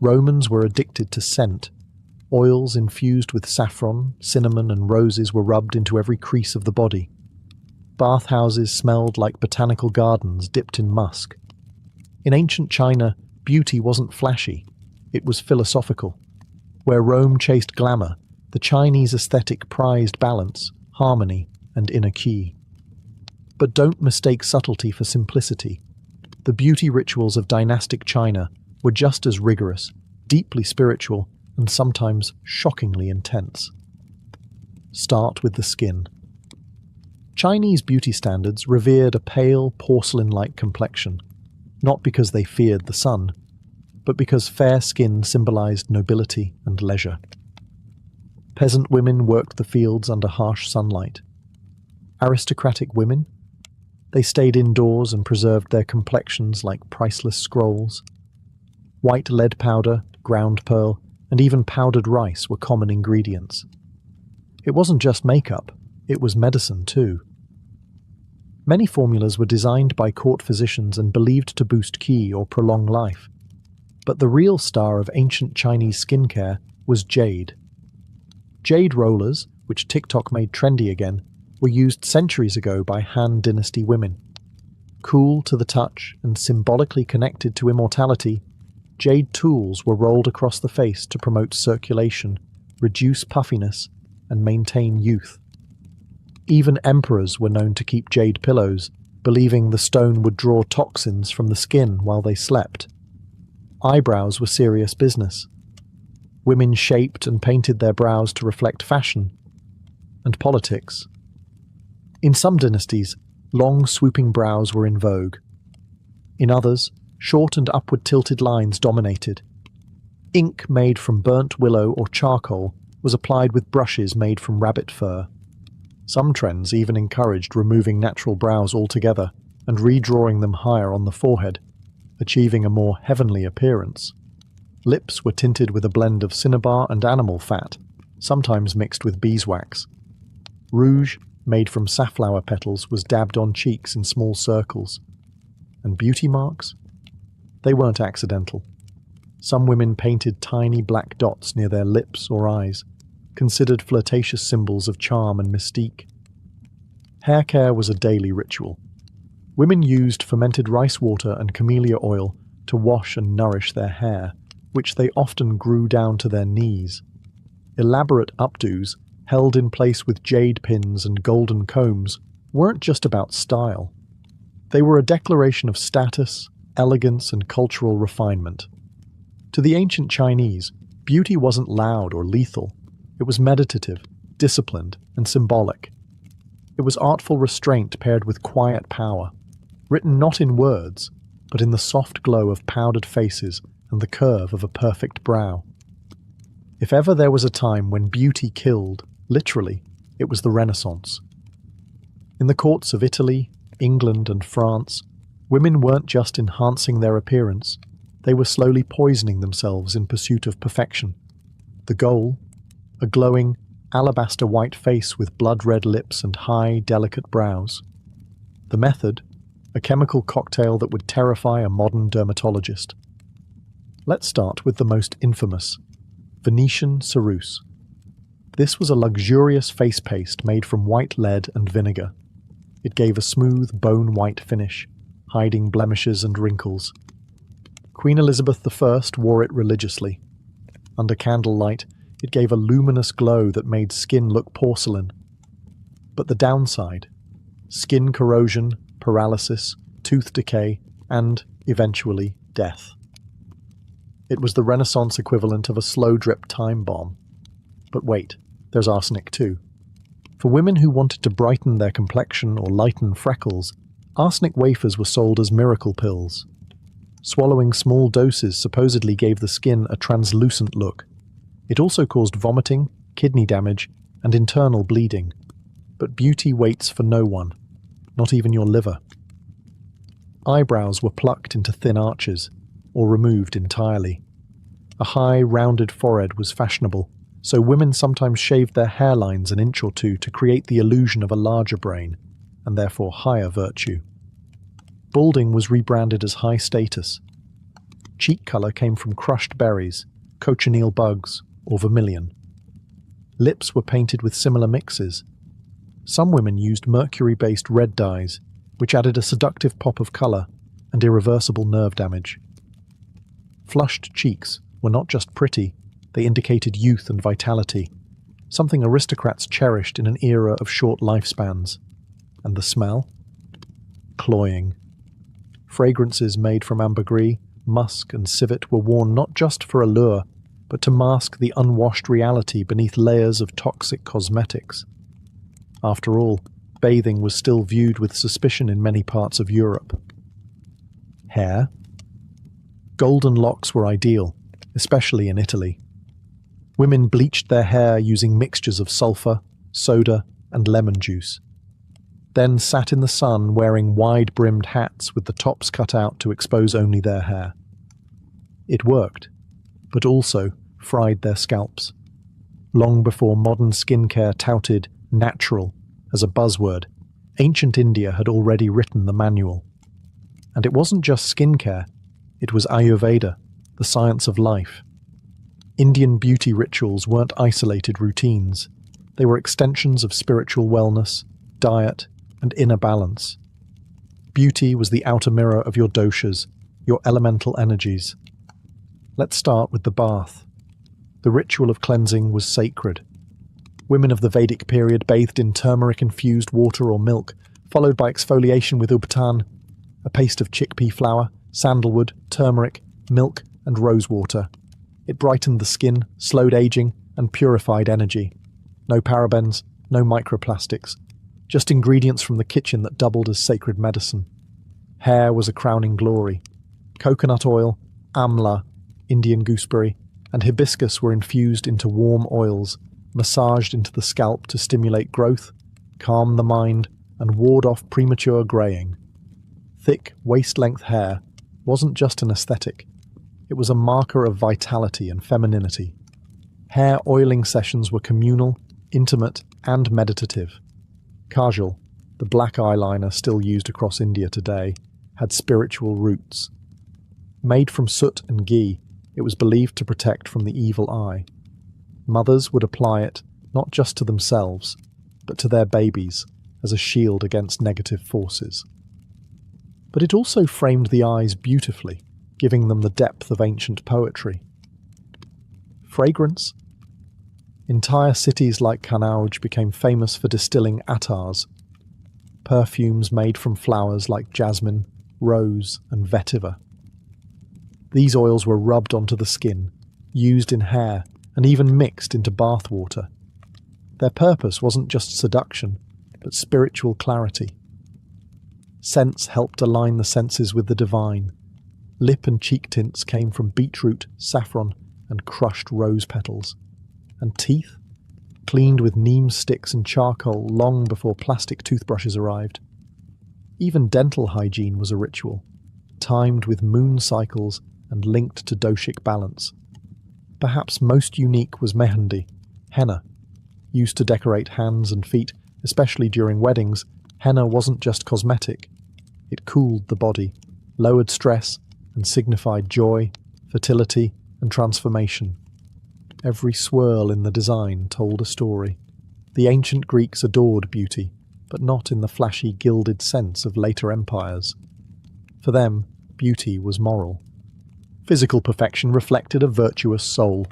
Romans were addicted to scent. Oils infused with saffron, cinnamon, and roses were rubbed into every crease of the body. Bathhouses smelled like botanical gardens dipped in musk. In ancient China, beauty wasn't flashy. It was philosophical. Where Rome chased glamour, the Chinese aesthetic prized balance, harmony, and inner key. But don't mistake subtlety for simplicity. The beauty rituals of dynastic China were just as rigorous, deeply spiritual, and sometimes shockingly intense. Start with the skin. Chinese beauty standards revered a pale, porcelain-like complexion, not because they feared the sun, but because fair skin symbolized nobility and leisure. Peasant women worked the fields under harsh sunlight. Aristocratic women? They stayed indoors and preserved their complexions like priceless scrolls. White lead powder, ground pearl, and even powdered rice were common ingredients. It wasn't just makeup, it was medicine too. Many formulas were designed by court physicians and believed to boost qi or prolong life. But the real star of ancient Chinese skincare was jade. Jade rollers, which TikTok made trendy again, were used centuries ago by Han Dynasty women. Cool to the touch and symbolically connected to immortality, jade tools were rolled across the face to promote circulation, reduce puffiness, and maintain youth. Even emperors were known to keep jade pillows, believing the stone would draw toxins from the skin while they slept. Eyebrows were serious business. Women shaped and painted their brows to reflect fashion. And politics. In some dynasties, long swooping brows were in vogue. In others, short and upward tilted lines dominated. Ink made from burnt willow or charcoal was applied with brushes made from rabbit fur. Some trends even encouraged removing natural brows altogether and redrawing them higher on the forehead, achieving a more heavenly appearance. Lips were tinted with a blend of cinnabar and animal fat, sometimes mixed with beeswax. Rouge, made from safflower petals, was dabbed on cheeks in small circles. And beauty marks? They weren't accidental. Some women painted tiny black dots near their lips or eyes, considered flirtatious symbols of charm and mystique. Hair care was a daily ritual. Women used fermented rice water and camellia oil to wash and nourish their hair, which they often grew down to their knees. Elaborate updos, held in place with jade pins and golden combs, weren't just about style. They were a declaration of status, elegance, and cultural refinement. To the ancient Chinese, beauty wasn't loud or lethal. It was meditative, disciplined, and symbolic. It was artful restraint paired with quiet power, written not in words, but in the soft glow of powdered faces and the curve of a perfect brow. If ever there was a time when beauty killed, literally, it was the Renaissance. In the courts of Italy, England, and France, women weren't just enhancing their appearance, they were slowly poisoning themselves in pursuit of perfection. The goal? A glowing, alabaster white face with blood-red lips and high, delicate brows. The method, a chemical cocktail that would terrify a modern dermatologist. Let's start with the most infamous, Venetian ceruse. This was a luxurious face paste made from white lead and vinegar. It gave a smooth, bone-white finish, hiding blemishes and wrinkles. Queen Elizabeth I wore it religiously. Under candlelight, it gave a luminous glow that made skin look porcelain. But the downside: skin corrosion, paralysis, tooth decay, and, eventually, death. It was the Renaissance equivalent of a slow-drip time bomb. But wait, there's arsenic too. For women who wanted to brighten their complexion or lighten freckles, arsenic wafers were sold as miracle pills. Swallowing small doses supposedly gave the skin a translucent look. It also caused vomiting, kidney damage, and internal bleeding. But beauty waits for no one, not even your liver. Eyebrows were plucked into thin arches, or removed entirely. A high, rounded forehead was fashionable, so women sometimes shaved their hairlines an inch or two to create the illusion of a larger brain, and therefore higher virtue. Balding was rebranded as high status. Cheek colour came from crushed berries, cochineal bugs, or vermilion. Lips were painted with similar mixes. Some women used mercury-based red dyes, which added a seductive pop of colour and irreversible nerve damage. Flushed cheeks were not just pretty, they indicated youth and vitality, something aristocrats cherished in an era of short lifespans. And the smell? Cloying. Fragrances made from ambergris, musk, and civet were worn not just for allure, but to mask the unwashed reality beneath layers of toxic cosmetics. After all, bathing was still viewed with suspicion in many parts of Europe. Hair? Golden locks were ideal, especially in Italy. Women bleached their hair using mixtures of sulfur, soda, and lemon juice. Then sat in the sun wearing wide-brimmed hats with the tops cut out to expose only their hair. It worked, but also fried their scalps. Long before modern skincare touted natural as a buzzword, ancient India had already written the manual. And it wasn't just skincare, it was Ayurveda, the science of life. Indian beauty rituals weren't isolated routines. They were extensions of spiritual wellness, diet, and inner balance. Beauty was the outer mirror of your doshas, your elemental energies. Let's start with the bath. The ritual of cleansing was sacred. Women of the Vedic period bathed in turmeric-infused water or milk, followed by exfoliation with ubtan, a paste of chickpea flour, sandalwood, turmeric, milk, and rosewater. It brightened the skin, slowed aging, and purified energy. No parabens, no microplastics, just ingredients from the kitchen that doubled as sacred medicine. Hair was a crowning glory. Coconut oil, amla, Indian gooseberry, and hibiscus were infused into warm oils, massaged into the scalp to stimulate growth, calm the mind, and ward off premature graying. Thick, waist-length hair wasn't just an aesthetic. It was a marker of vitality and femininity. Hair oiling sessions were communal, intimate, and meditative. Kajal, the black eyeliner still used across India today, had spiritual roots. Made from soot and ghee, it was believed to protect from the evil eye. Mothers would apply it not just to themselves, but to their babies as a shield against negative forces. But it also framed the eyes beautifully, giving them the depth of ancient poetry. Fragrance? Entire cities like Kanauj became famous for distilling attars, perfumes made from flowers like jasmine, rose, and vetiver. These oils were rubbed onto the skin, used in hair, and even mixed into bath water. Their purpose wasn't just seduction, but spiritual clarity. Scents helped align the senses with the divine. Lip and cheek tints came from beetroot, saffron, and crushed rose petals. And teeth? Cleaned with neem sticks and charcoal long before plastic toothbrushes arrived. Even dental hygiene was a ritual, timed with moon cycles and linked to doshic balance. Perhaps most unique was mehendi, henna. Used to decorate hands and feet, especially during weddings, henna wasn't just cosmetic. It cooled the body, lowered stress, and signified joy, fertility, and transformation. Every swirl in the design told a story. The ancient Greeks adored beauty, but not in the flashy, gilded sense of later empires. For them, beauty was moral. Physical perfection reflected a virtuous soul.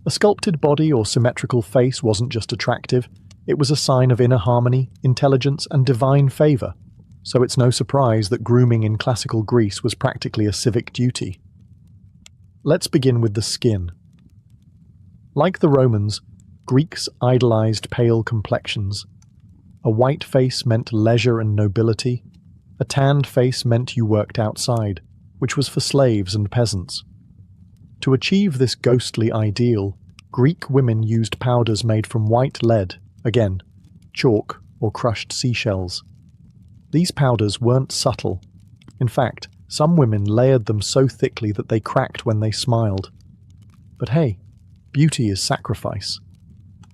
A sculpted body or symmetrical face wasn't just attractive, it was a sign of inner harmony, intelligence, and divine favour. So it's no surprise that grooming in classical Greece was practically a civic duty. Let's begin with the skin. Like the Romans, Greeks idolised pale complexions. A white face meant leisure and nobility. A tanned face meant you worked outside, which was for slaves and peasants. To achieve this ghostly ideal, Greek women used powders made from white lead, again, chalk or crushed seashells. These powders weren't subtle. In fact, some women layered them so thickly that they cracked when they smiled. But hey, beauty is sacrifice.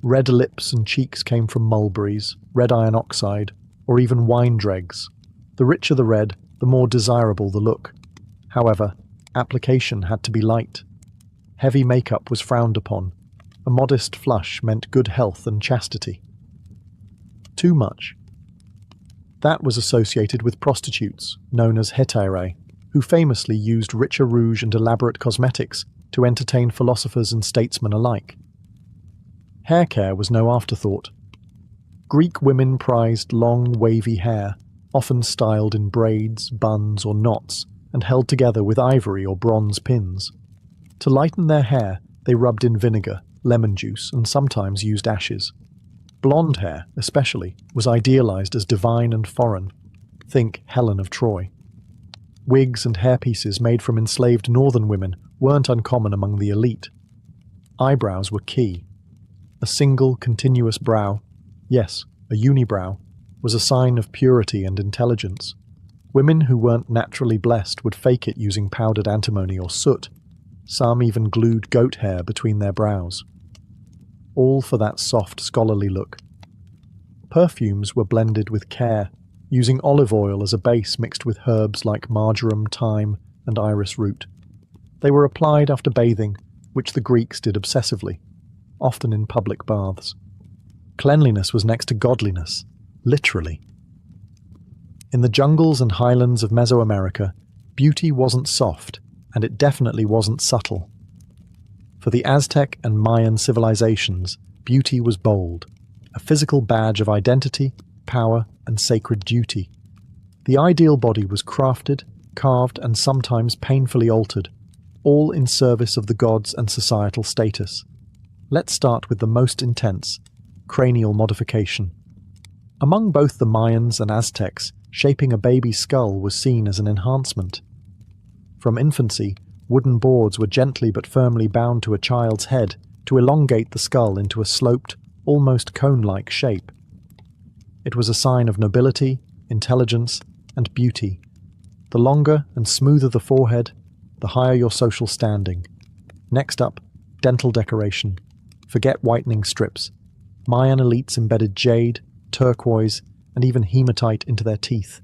Red lips and cheeks came from mulberries, red iron oxide, or even wine dregs. The richer the red, the more desirable the look. However, application had to be light. Heavy makeup was frowned upon. A modest flush meant good health and chastity. Too much. That was associated with prostitutes, known as hetairai, who famously used richer rouge and elaborate cosmetics to entertain philosophers and statesmen alike. Hair care was no afterthought. Greek women prized long, wavy hair, often styled in braids, buns, or knots, and held together with ivory or bronze pins. To lighten their hair, they rubbed in vinegar, lemon juice, and sometimes used ashes. Blonde hair, especially, was idealized as divine and foreign. Think Helen of Troy. Wigs and hairpieces made from enslaved northern women weren't uncommon among the elite. Eyebrows were key. A single, continuous brow, yes, a unibrow, was a sign of purity and intelligence. Women who weren't naturally blessed would fake it using powdered antimony or soot. Some even glued goat hair between their brows. All for that soft, scholarly look. Perfumes were blended with care, using olive oil as a base mixed with herbs like marjoram, thyme, and iris root. They were applied after bathing, which the Greeks did obsessively, often in public baths. Cleanliness was next to godliness, literally. In the jungles and highlands of Mesoamerica, beauty wasn't soft, and it definitely wasn't subtle. For the Aztec and Mayan civilizations, beauty was bold, a physical badge of identity, power, and sacred duty. The ideal body was crafted, carved, and sometimes painfully altered, all in service of the gods and societal status. Let's start with the most intense, cranial modification. Among both the Mayans and Aztecs, shaping a baby's skull was seen as an enhancement. From infancy, wooden boards were gently but firmly bound to a child's head to elongate the skull into a sloped, almost cone-like shape. It was a sign of nobility, intelligence, and beauty. The longer and smoother the forehead, the higher your social standing. Next up, dental decoration. Forget whitening strips. Mayan elites embedded jade, turquoise, and even hematite into their teeth.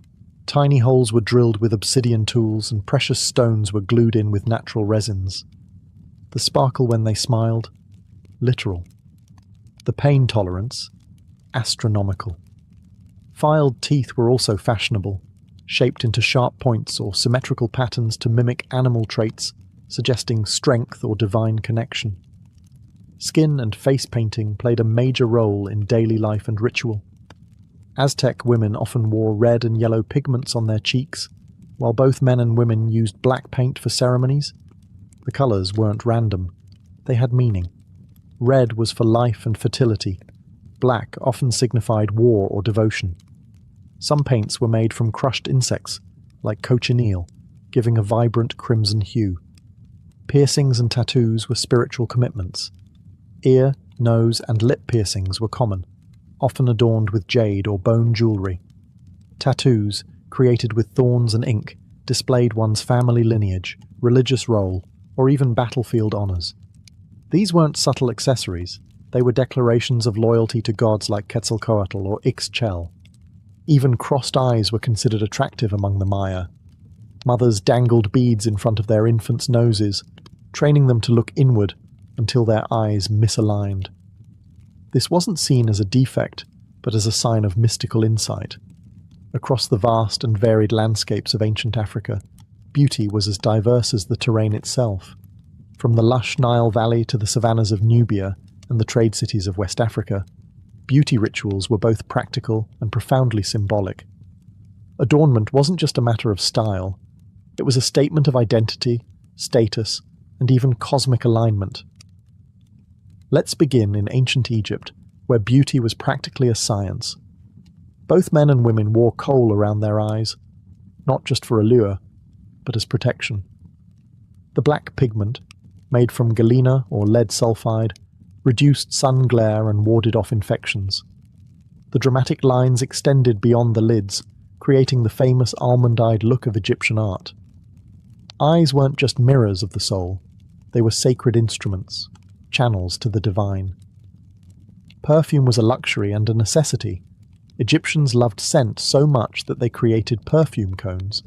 Tiny holes were drilled with obsidian tools, and precious stones were glued in with natural resins. The sparkle when they smiled? Literal. The pain tolerance? Astronomical. Filed teeth were also fashionable, shaped into sharp points or symmetrical patterns to mimic animal traits, suggesting strength or divine connection. Skin and face painting played a major role in daily life and ritual. Aztec women often wore red and yellow pigments on their cheeks, while both men and women used black paint for ceremonies. The colours weren't random. They had meaning. Red was for life and fertility. Black often signified war or devotion. Some paints were made from crushed insects, like cochineal, giving a vibrant crimson hue. Piercings and tattoos were spiritual commitments. Ear, nose, and lip piercings were common, often adorned with jade or bone jewellery. Tattoos, created with thorns and ink, displayed one's family lineage, religious role, or even battlefield honours. These weren't subtle accessories, They were declarations of loyalty to gods like Quetzalcoatl or Ixchel. Even crossed eyes were considered attractive among the Maya. Mothers dangled beads in front of their infants' noses, training them to look inward until their eyes misaligned. This wasn't seen as a defect, but as a sign of mystical insight. Across the vast and varied landscapes of ancient Africa, beauty was as diverse as the terrain itself. From the lush Nile Valley to the savannas of Nubia and the trade cities of West Africa, beauty rituals were both practical and profoundly symbolic. Adornment wasn't just a matter of style. It was a statement of identity, status, and even cosmic alignment. Let's begin in ancient Egypt, where beauty was practically a science. Both men and women wore kohl around their eyes, not just for allure, but as protection. The black pigment, made from galena or lead sulfide, reduced sun glare and warded off infections. The dramatic lines extended beyond the lids, creating the famous almond-eyed look of Egyptian art. Eyes weren't just mirrors of the soul, they were sacred instruments, channels to the divine. Perfume was a luxury and a necessity. Egyptians loved scent so much that they created perfume cones,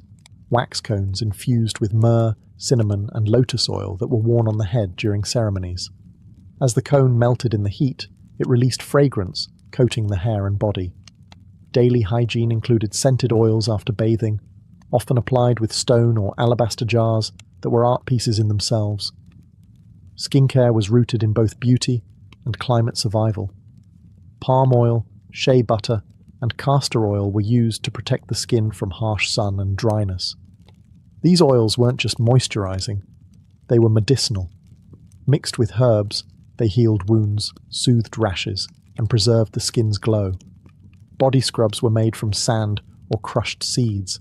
wax cones infused with myrrh, cinnamon, and lotus oil that were worn on the head during ceremonies. As the cone melted in the heat, it released fragrance, coating the hair and body. Daily hygiene included scented oils after bathing, often applied with stone or alabaster jars that were art pieces in themselves. Skincare was rooted in both beauty and climate survival. Palm oil, shea butter, and castor oil were used to protect the skin from harsh sun and dryness. These oils weren't just moisturizing, they were medicinal. Mixed with herbs, they healed wounds, soothed rashes, and preserved the skin's glow. Body scrubs were made from sand or crushed seeds,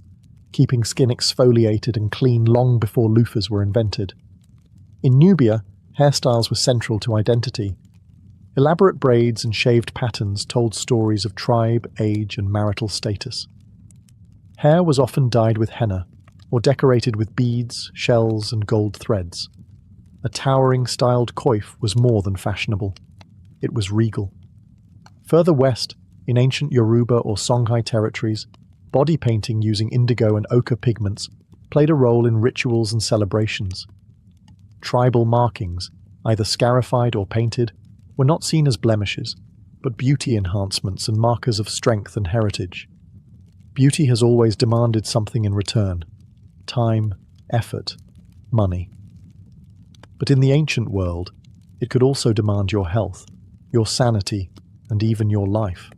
keeping skin exfoliated and clean long before loofahs were invented. In Nubia, hairstyles were central to identity. Elaborate braids and shaved patterns told stories of tribe, age, and marital status. Hair was often dyed with henna, or decorated with beads, shells, and gold threads. A towering styled coif was more than fashionable. It was regal. Further west, in ancient Yoruba or Songhai territories, body painting using indigo and ochre pigments played a role in rituals and celebrations. Tribal markings, either scarified or painted, were not seen as blemishes, but beauty enhancements and markers of strength and heritage. Beauty has always demanded something in return: time, effort, money. But in the ancient world, it could also demand your health, your sanity, and even your life.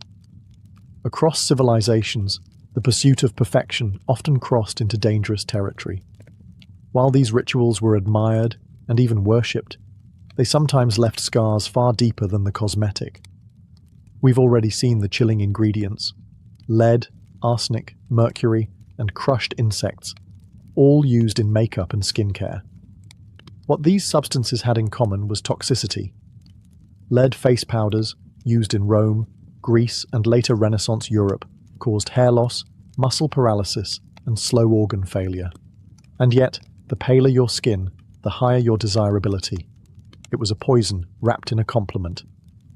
Across civilizations, the pursuit of perfection often crossed into dangerous territory. While these rituals were admired and even worshipped, they sometimes left scars far deeper than the cosmetic. We've already seen the chilling ingredients: lead, arsenic, mercury, and crushed insects, all used in makeup and skincare. What these substances had in common was toxicity. Lead face powders, used in Rome, Greece, and later Renaissance Europe, caused hair loss, muscle paralysis, and slow organ failure. And yet, the paler your skin, the higher your desirability. It was a poison wrapped in a compliment.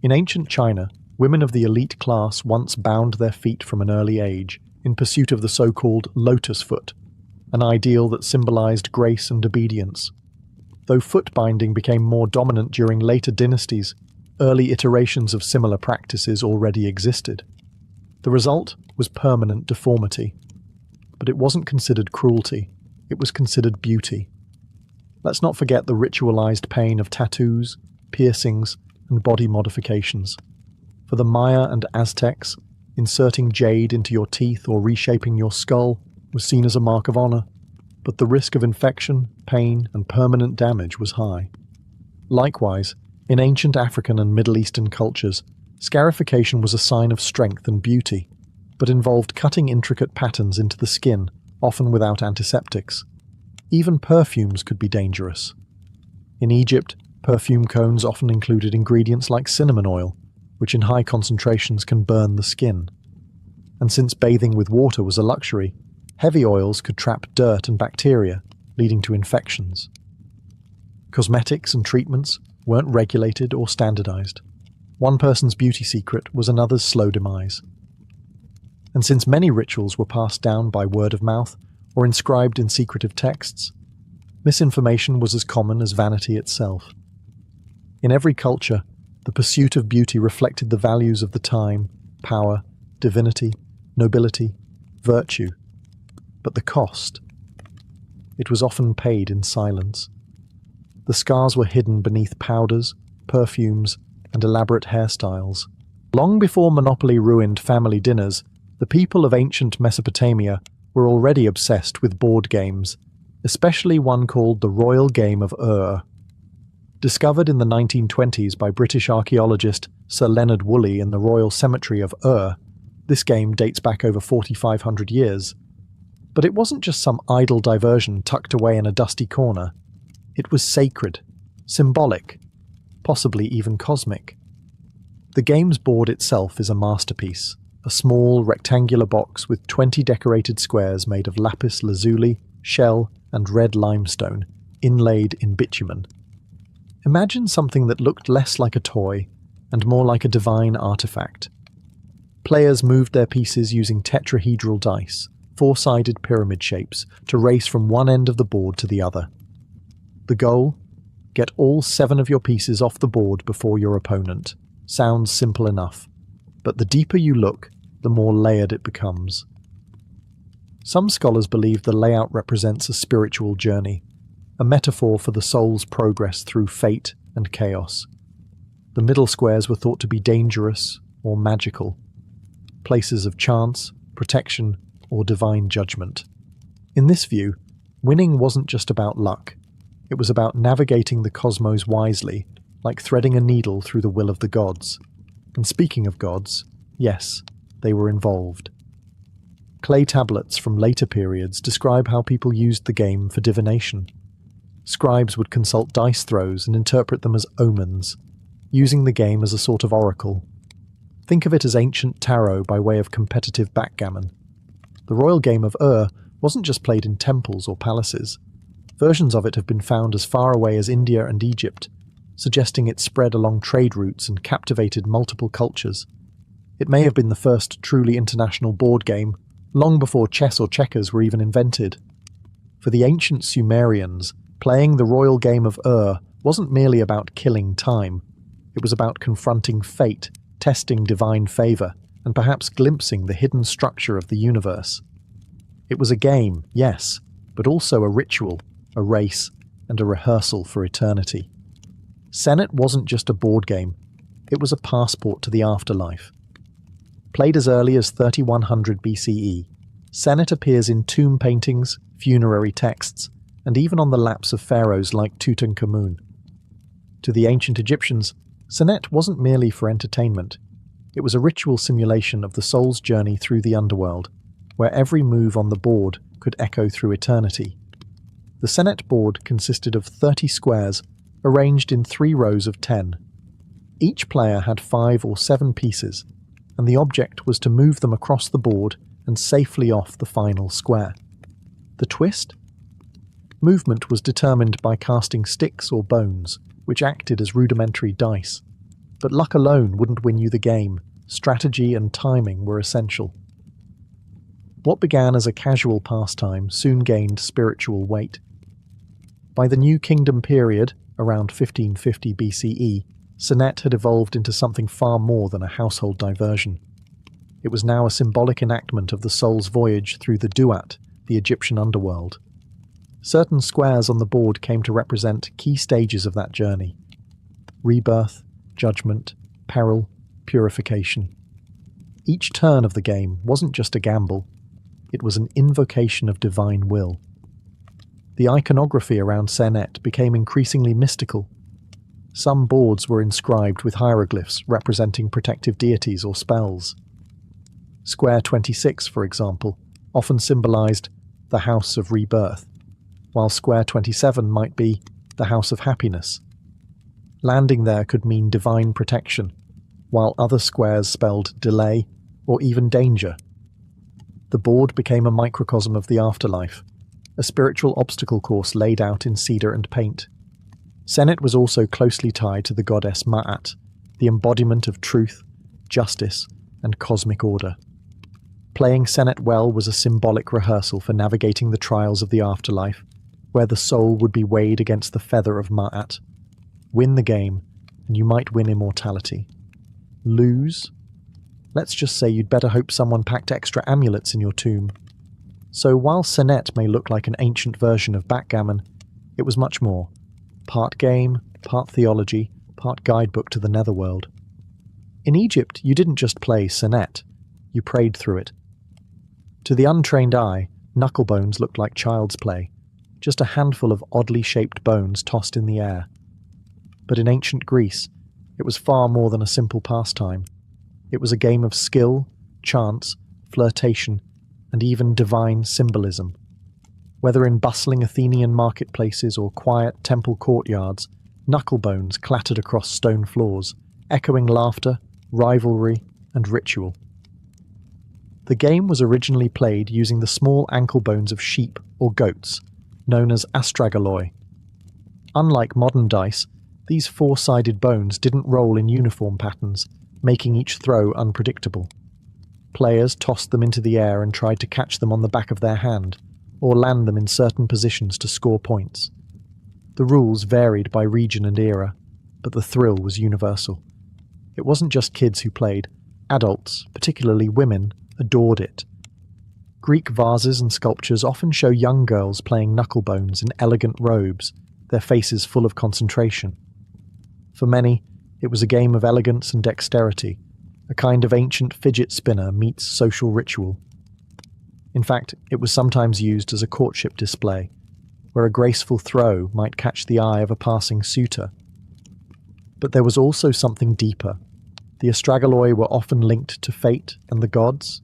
In ancient China, women of the elite class once bound their feet from an early age in pursuit of the so-called lotus foot, an ideal that symbolized grace and obedience. Though foot binding became more dominant during later dynasties, early iterations of similar practices already existed. The result was permanent deformity. But it wasn't considered cruelty, it was considered beauty. Let's not forget the ritualized pain of tattoos, piercings, and body modifications. For the Maya and Aztecs, inserting jade into your teeth or reshaping your skull was seen as a mark of honor, but the risk of infection, pain, and permanent damage was high. Likewise, in ancient African and Middle Eastern cultures, scarification was a sign of strength and beauty, but involved cutting intricate patterns into the skin, often without antiseptics. Even perfumes could be dangerous. In Egypt, perfume cones often included ingredients like cinnamon oil, which in high concentrations can burn the skin. And since bathing with water was a luxury, heavy oils could trap dirt and bacteria, leading to infections. Cosmetics and treatments weren't regulated or standardized. One person's beauty secret was another's slow demise. And since many rituals were passed down by word of mouth or inscribed in secretive texts, misinformation was as common as vanity itself. In every culture, the pursuit of beauty reflected the values of the time, power, divinity, nobility, virtue. But the cost? It was often paid in silence. The scars were hidden beneath powders, perfumes, and elaborate hairstyles. Long before monopoly ruined family dinners, the people of ancient Mesopotamia were already obsessed with board games, especially one called the Royal Game of Ur. Discovered in the 1920s by British archaeologist Sir Leonard Woolley in the Royal Cemetery of Ur, this game dates back over 4,500 years. But it wasn't just some idle diversion tucked away in a dusty corner. It was sacred, symbolic, possibly even cosmic. The game's board itself is a masterpiece, a small rectangular box with 20 decorated squares made of lapis lazuli, shell, and red limestone, inlaid in bitumen. Imagine something that looked less like a toy and more like a divine artifact. Players moved their pieces using tetrahedral dice, four-sided pyramid shapes, to race from one end of the board to the other. The goal? Get all 7 of your pieces off the board before your opponent. Sounds simple enough, but the deeper you look, the more layered it becomes. Some scholars believe the layout represents a spiritual journey, a metaphor for the soul's progress through fate and chaos. The middle squares were thought to be dangerous or magical, places of chance, protection, or divine judgment. In this view, winning wasn't just about luck. It was about navigating the cosmos wisely, like threading a needle through the will of the gods. And speaking of gods, yes, they were involved. Clay tablets from later periods describe how people used the game for divination. Scribes would consult dice throws and interpret them as omens, using the game as a sort of oracle. Think of it as ancient tarot by way of competitive backgammon. The Royal Game of Ur wasn't just played in temples or palaces. Versions of it have been found as far away as India and Egypt, suggesting it spread along trade routes and captivated multiple cultures. It may have been the first truly international board game, long before chess or checkers were even invented. For the ancient Sumerians, playing the Royal Game of Ur wasn't merely about killing time. It was about confronting fate, testing divine favor, and perhaps glimpsing the hidden structure of the universe. It was a game, yes, but also a ritual, a race, and a rehearsal for eternity. Senet wasn't just a board game, it was a passport to the afterlife. Played as early as 3100 BCE, Senet appears in tomb paintings, funerary texts, and even on the laps of pharaohs like Tutankhamun. To the ancient Egyptians, Senet wasn't merely for entertainment. It was a ritual simulation of the soul's journey through the underworld, where every move on the board could echo through eternity. The Senet board consisted of 30 squares arranged in 3 rows of 10. Each player had 5 or 7 pieces, and the object was to move them across the board and safely off the final square. The twist? Movement was determined by casting sticks or bones, which acted as rudimentary dice. But luck alone wouldn't win you the game. Strategy and timing were essential. What began as a casual pastime soon gained spiritual weight. By the New Kingdom period, around 1550 BCE, Senet had evolved into something far more than a household diversion. It was now a symbolic enactment of the soul's voyage through the Duat, the Egyptian underworld. Certain squares on the board came to represent key stages of that journey: rebirth, judgment, peril, purification. Each turn of the game wasn't just a gamble, it was an invocation of divine will. The iconography around Senet became increasingly mystical. Some boards were inscribed with hieroglyphs representing protective deities or spells. Square 26, for example, often symbolized the House of Rebirth, while Square 27 might be the House of Happiness. Landing there could mean divine protection, while other squares spelled delay or even danger. The board became a microcosm of the afterlife, a spiritual obstacle course laid out in cedar and paint. Senet was also closely tied to the goddess Ma'at, the embodiment of truth, justice, and cosmic order. Playing Senet well was a symbolic rehearsal for navigating the trials of the afterlife, where the soul would be weighed against the feather of Ma'at. Win the game, and you might win immortality. Lose? Let's just say you'd better hope someone packed extra amulets in your tomb. So while Senet may look like an ancient version of backgammon, it was much more. Part game, part theology, part guidebook to the netherworld. In Egypt, you didn't just play Senet, you prayed through it. To the untrained eye, knucklebones looked like child's play, just a handful of oddly shaped bones tossed in the air. But in ancient Greece, it was far more than a simple pastime. It was a game of skill, chance, flirtation, and even divine symbolism. Whether in bustling Athenian marketplaces or quiet temple courtyards, knucklebones clattered across stone floors, echoing laughter, rivalry, and ritual. The game was originally played using the small ankle bones of sheep or goats, known as astragaloi. Unlike modern dice, these four-sided bones didn't roll in uniform patterns, making each throw unpredictable. Players tossed them into the air and tried to catch them on the back of their hand, or land them in certain positions to score points. The rules varied by region and era, but the thrill was universal. It wasn't just kids who played. Adults, particularly women, adored it. Greek vases and sculptures often show young girls playing knucklebones in elegant robes, their faces full of concentration. For many, it was a game of elegance and dexterity, a kind of ancient fidget spinner meets social ritual. In fact, it was sometimes used as a courtship display, where a graceful throw might catch the eye of a passing suitor. But there was also something deeper. The astragaloi were often linked to fate and the gods.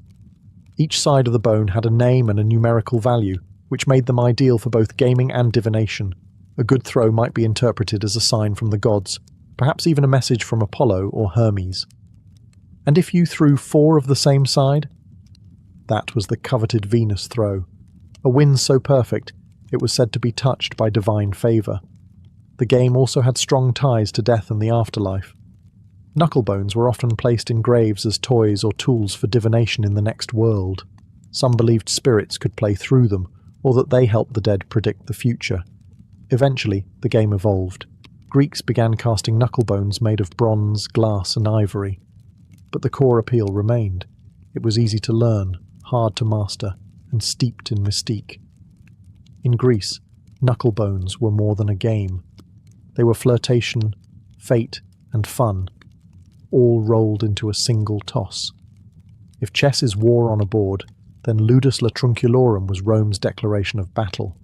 Each side of the bone had a name and a numerical value, which made them ideal for both gaming and divination. A good throw might be interpreted as a sign from the gods, perhaps even a message from Apollo or Hermes. And if you threw 4 of the same side? That was the coveted Venus throw, a win so perfect it was said to be touched by divine favour. The game also had strong ties to death and the afterlife. Knucklebones were often placed in graves as toys or tools for divination in the next world. Some believed spirits could play through them, or that they helped the dead predict the future. Eventually, the game evolved. Greeks began casting knucklebones made of bronze, glass, and ivory. But the core appeal remained. It was easy to learn, hard to master, and steeped in mystique. In Greece, knucklebones were more than a game. They were flirtation, fate, and fun, all rolled into a single toss. If chess is war on a board, then ludus latrunculorum was Rome's declaration of battle.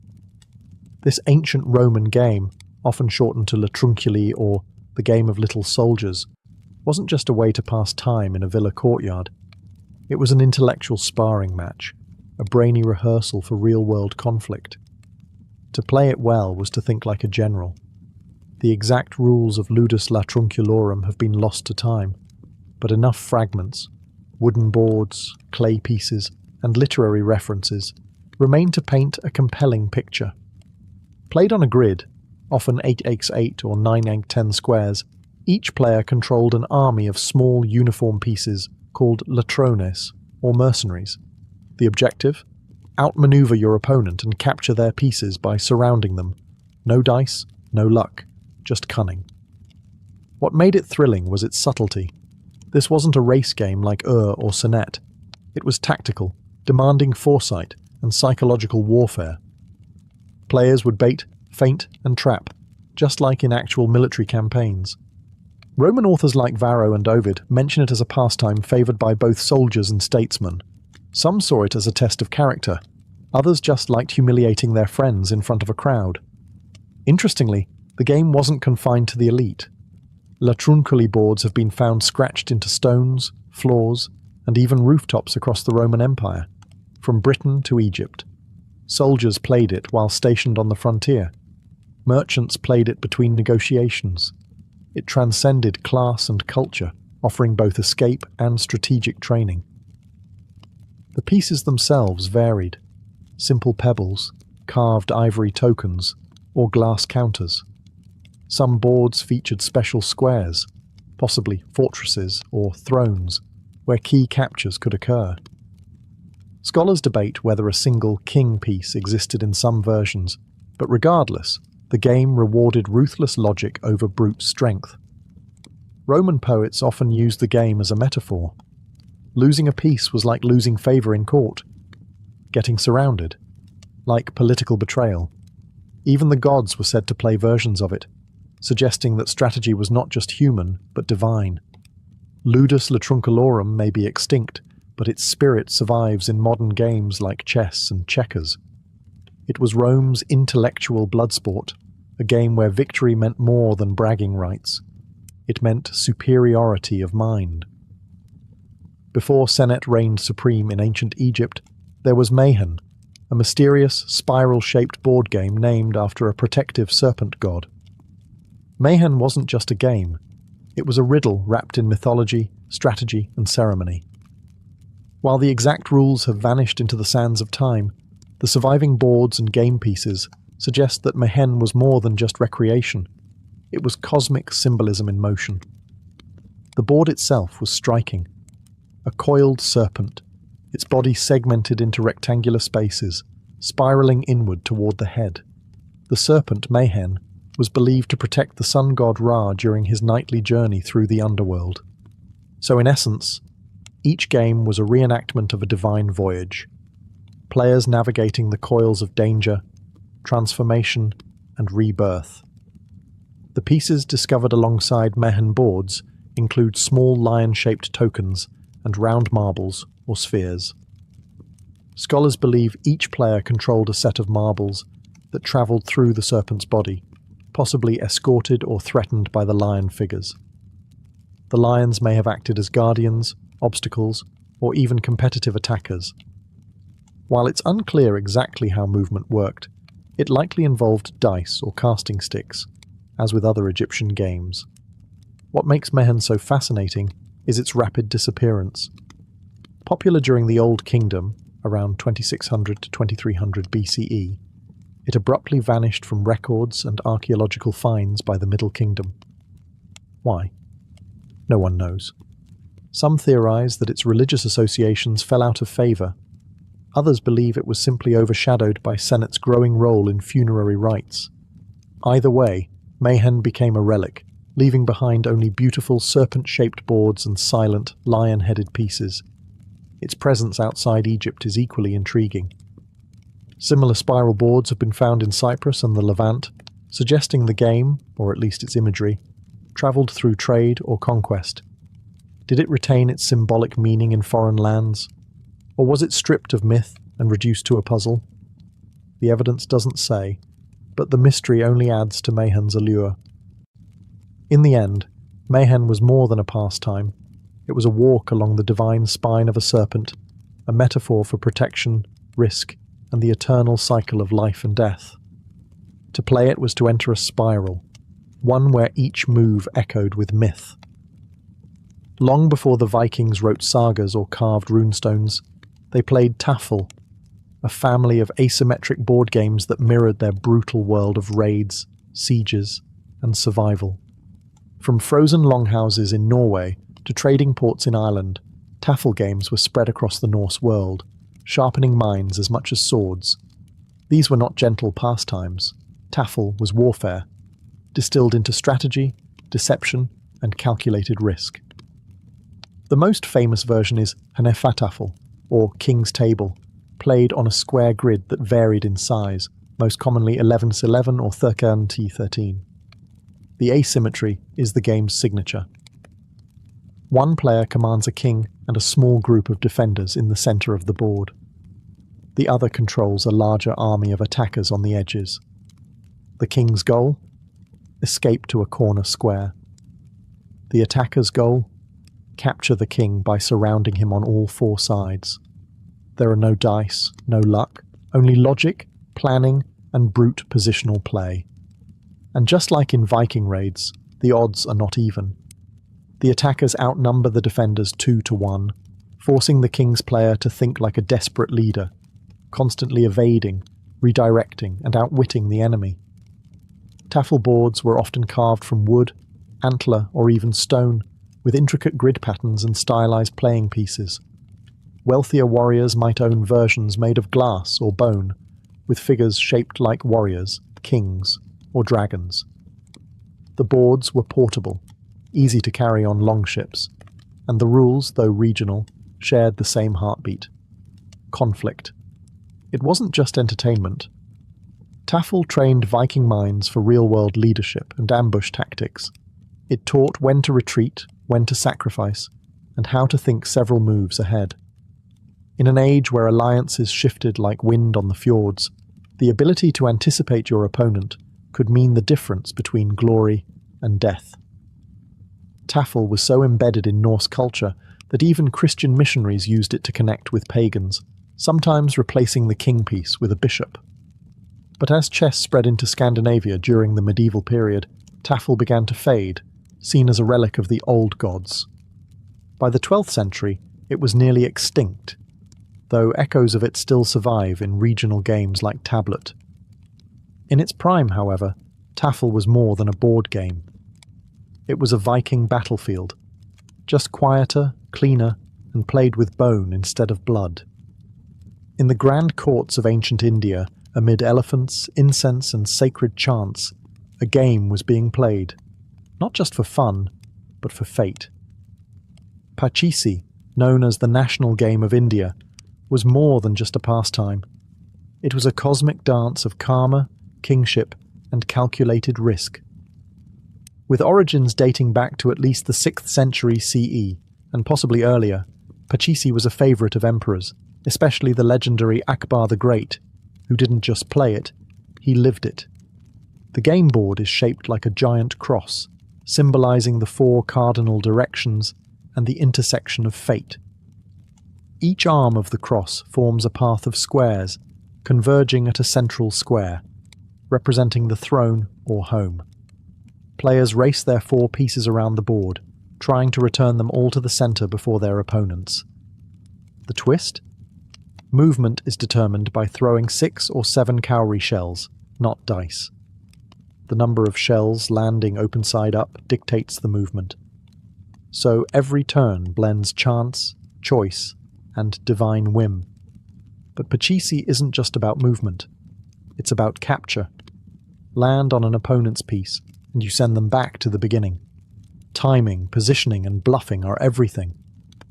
This ancient Roman game, often shortened to latrunculi or the game of little soldiers, wasn't just a way to pass time in a villa courtyard. It was an intellectual sparring match, a brainy rehearsal for real-world conflict. To play it well was to think like a general. The exact rules of ludus latrunculorum have been lost to time, but enough fragments, wooden boards, clay pieces, and literary references remain to paint a compelling picture. Played on a grid, often 8x8 or 9x10 squares, each player controlled an army of small uniform pieces called latrones, or mercenaries. The objective? Outmaneuver your opponent and capture their pieces by surrounding them. No dice, no luck, just cunning. What made it thrilling was its subtlety. This wasn't a race game like or Senet. It was tactical, demanding foresight and psychological warfare. Players would bait, feint, and trap, just like in actual military campaigns. Roman authors like Varro and Ovid mention it as a pastime favoured by both soldiers and statesmen. Some saw it as a test of character. Others just liked humiliating their friends in front of a crowd. Interestingly, the game wasn't confined to the elite. Latrunculi boards have been found scratched into stones, floors, and even rooftops across the Roman Empire, from Britain to Egypt. Soldiers played it while stationed on the frontier. Merchants played it between negotiations. It transcended class and culture, offering both escape and strategic training. The pieces themselves varied. Simple pebbles, carved ivory tokens, or glass counters. Some boards featured special squares, possibly fortresses or thrones, where key captures could occur. Scholars debate whether a single king piece existed in some versions, but regardless, the game rewarded ruthless logic over brute strength. Roman poets often used the game as a metaphor. Losing a piece was like losing favour in court, getting surrounded, like political betrayal. Even the gods were said to play versions of it, suggesting that strategy was not just human, but divine. Ludus Latruncalorum may be extinct, but its spirit survives in modern games like chess and checkers. It was Rome's intellectual bloodsport, a game where victory meant more than bragging rights. It meant superiority of mind. Before Senet reigned supreme in ancient Egypt, there was Mayhen, a mysterious, spiral-shaped board game named after a protective serpent god. Mayhen wasn't just a game. It was a riddle wrapped in mythology, strategy, and ceremony. While the exact rules have vanished into the sands of time, the surviving boards and game pieces suggest that Mayhen was more than just recreation. It was cosmic symbolism in motion. The board itself was striking. A coiled serpent, its body segmented into rectangular spaces, spiraling inward toward the head. The serpent, Mayhen, was believed to protect the sun god Ra during his nightly journey through the underworld. So in essence, each game was a reenactment of a divine voyage, players navigating the coils of danger, transformation, and rebirth. The pieces discovered alongside Mayhen boards include small lion-shaped tokens and round marbles or spheres. Scholars believe each player controlled a set of marbles that travelled through the serpent's body, possibly escorted or threatened by the lion figures. The lions may have acted as guardians, obstacles, or even competitive attackers. While it's unclear exactly how movement worked, it likely involved dice or casting sticks, as with other Egyptian games. What makes Mayhen so fascinating is its rapid disappearance. Popular during the Old Kingdom, around 2600 to 2300 BCE, it abruptly vanished from records and archaeological finds by the Middle Kingdom. Why? No one knows. Some theorize that its religious associations fell out of favour. Others believe it was simply overshadowed by Senet's growing role in funerary rites. Either way, Mayhen became a relic, leaving behind only beautiful serpent-shaped boards and silent, lion-headed pieces. Its presence outside Egypt is equally intriguing. Similar spiral boards have been found in Cyprus and the Levant, suggesting the game, or at least its imagery, travelled through trade or conquest. Did it retain its symbolic meaning in foreign lands? Or was it stripped of myth and reduced to a puzzle? The evidence doesn't say, but the mystery only adds to Mayhen's allure. In the end, Mayhen was more than a pastime. It was a walk along the divine spine of a serpent, a metaphor for protection, risk, and the eternal cycle of life and death. To play it was to enter a spiral, one where each move echoed with myth. Long before the Vikings wrote sagas or carved runestones, they played Tafel, a family of asymmetric board games that mirrored their brutal world of raids, sieges, and survival. From frozen longhouses in Norway to trading ports in Ireland, Tafel games were spread across the Norse world, sharpening minds as much as swords. These were not gentle pastimes. Tafel was warfare, distilled into strategy, deception, and calculated risk. The most famous version is Hanefatafel, or King's Table, played on a square grid that varied in size, most commonly 11x11 or 13x13. The asymmetry is the game's signature. One player commands a king and a small group of defenders in the centre of the board. The other controls a larger army of attackers on the edges. The king's goal? Escape to a corner square. The attacker's goal? Capture the king by surrounding him on all four sides. There are no dice, no luck, only logic, planning, and brute positional play. And just like in Viking raids, the odds are not even. The attackers outnumber the defenders 2-1, forcing the king's player to think like a desperate leader, constantly evading, redirecting, and outwitting the enemy. Tafel boards were often carved from wood, antler, or even stone, with intricate grid patterns and stylized playing pieces. Wealthier warriors might own versions made of glass or bone, with figures shaped like warriors, kings, or dragons. The boards were portable, easy to carry on longships, and the rules, though regional, shared the same heartbeat: conflict. It wasn't just entertainment. Tafel trained Viking minds for real-world leadership and ambush tactics. It taught when to retreat, when to sacrifice, and how to think several moves ahead. In an age where alliances shifted like wind on the fjords, the ability to anticipate your opponent could mean the difference between glory and death. Tafel was so embedded in Norse culture that even Christian missionaries used it to connect with pagans, sometimes replacing the king piece with a bishop. But as chess spread into Scandinavia during the medieval period, Tafel began to fade, seen as a relic of the old gods. By the 12th century, it was nearly extinct, though echoes of it still survive in regional games like Tablet. In its prime, however, Tafel was more than a board game. It was a Viking battlefield, just quieter, cleaner, and played with bone instead of blood. In the grand courts of ancient India, amid elephants, incense, and sacred chants, a game was being played, not just for fun, but for fate. Pachisi, known as the national game of India, was more than just a pastime. It was a cosmic dance of karma, kingship, and calculated risk. With origins dating back to at least the 6th century CE, and possibly earlier, Pachisi was a favourite of emperors, especially the legendary Akbar the Great, who didn't just play it, he lived it. The game board is shaped like a giant cross, symbolising the 4 cardinal directions and the intersection of fate. Each arm of the cross forms a path of squares, converging at a central square, representing the throne or home. Players race their 4 pieces around the board, trying to return them all to the centre before their opponents. The twist? Movement is determined by throwing 6 or 7 cowrie shells, not dice. The number of shells landing open side up dictates the movement. So every turn blends chance, choice, and divine whim. But Pachisi isn't just about movement. It's about capture. Land on an opponent's piece, and you send them back to the beginning. Timing, positioning, and bluffing are everything.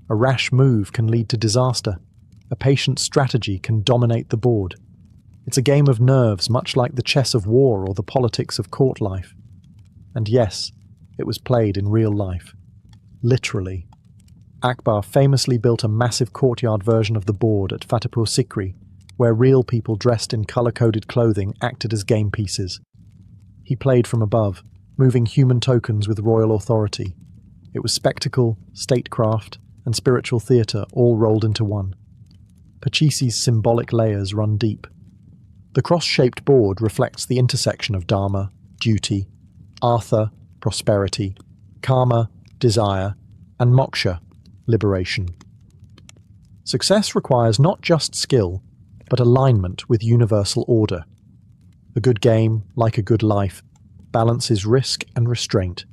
A rash move can lead to disaster. A patient strategy can dominate the board. It's a game of nerves, much like the chess of war or the politics of court life. And yes, it was played in real life. Literally. Akbar famously built a massive courtyard version of the board at Fatehpur Sikri, where real people dressed in colour-coded clothing acted as game pieces. He played from above, moving human tokens with royal authority. It was spectacle, statecraft, and spiritual theatre all rolled into one. Pachisi's symbolic layers run deep. The cross-shaped board reflects the intersection of dharma, duty, artha, prosperity, karma, desire, and moksha, liberation. Success requires not just skill, but alignment with universal order. A good game, like a good life, balances risk and restraint.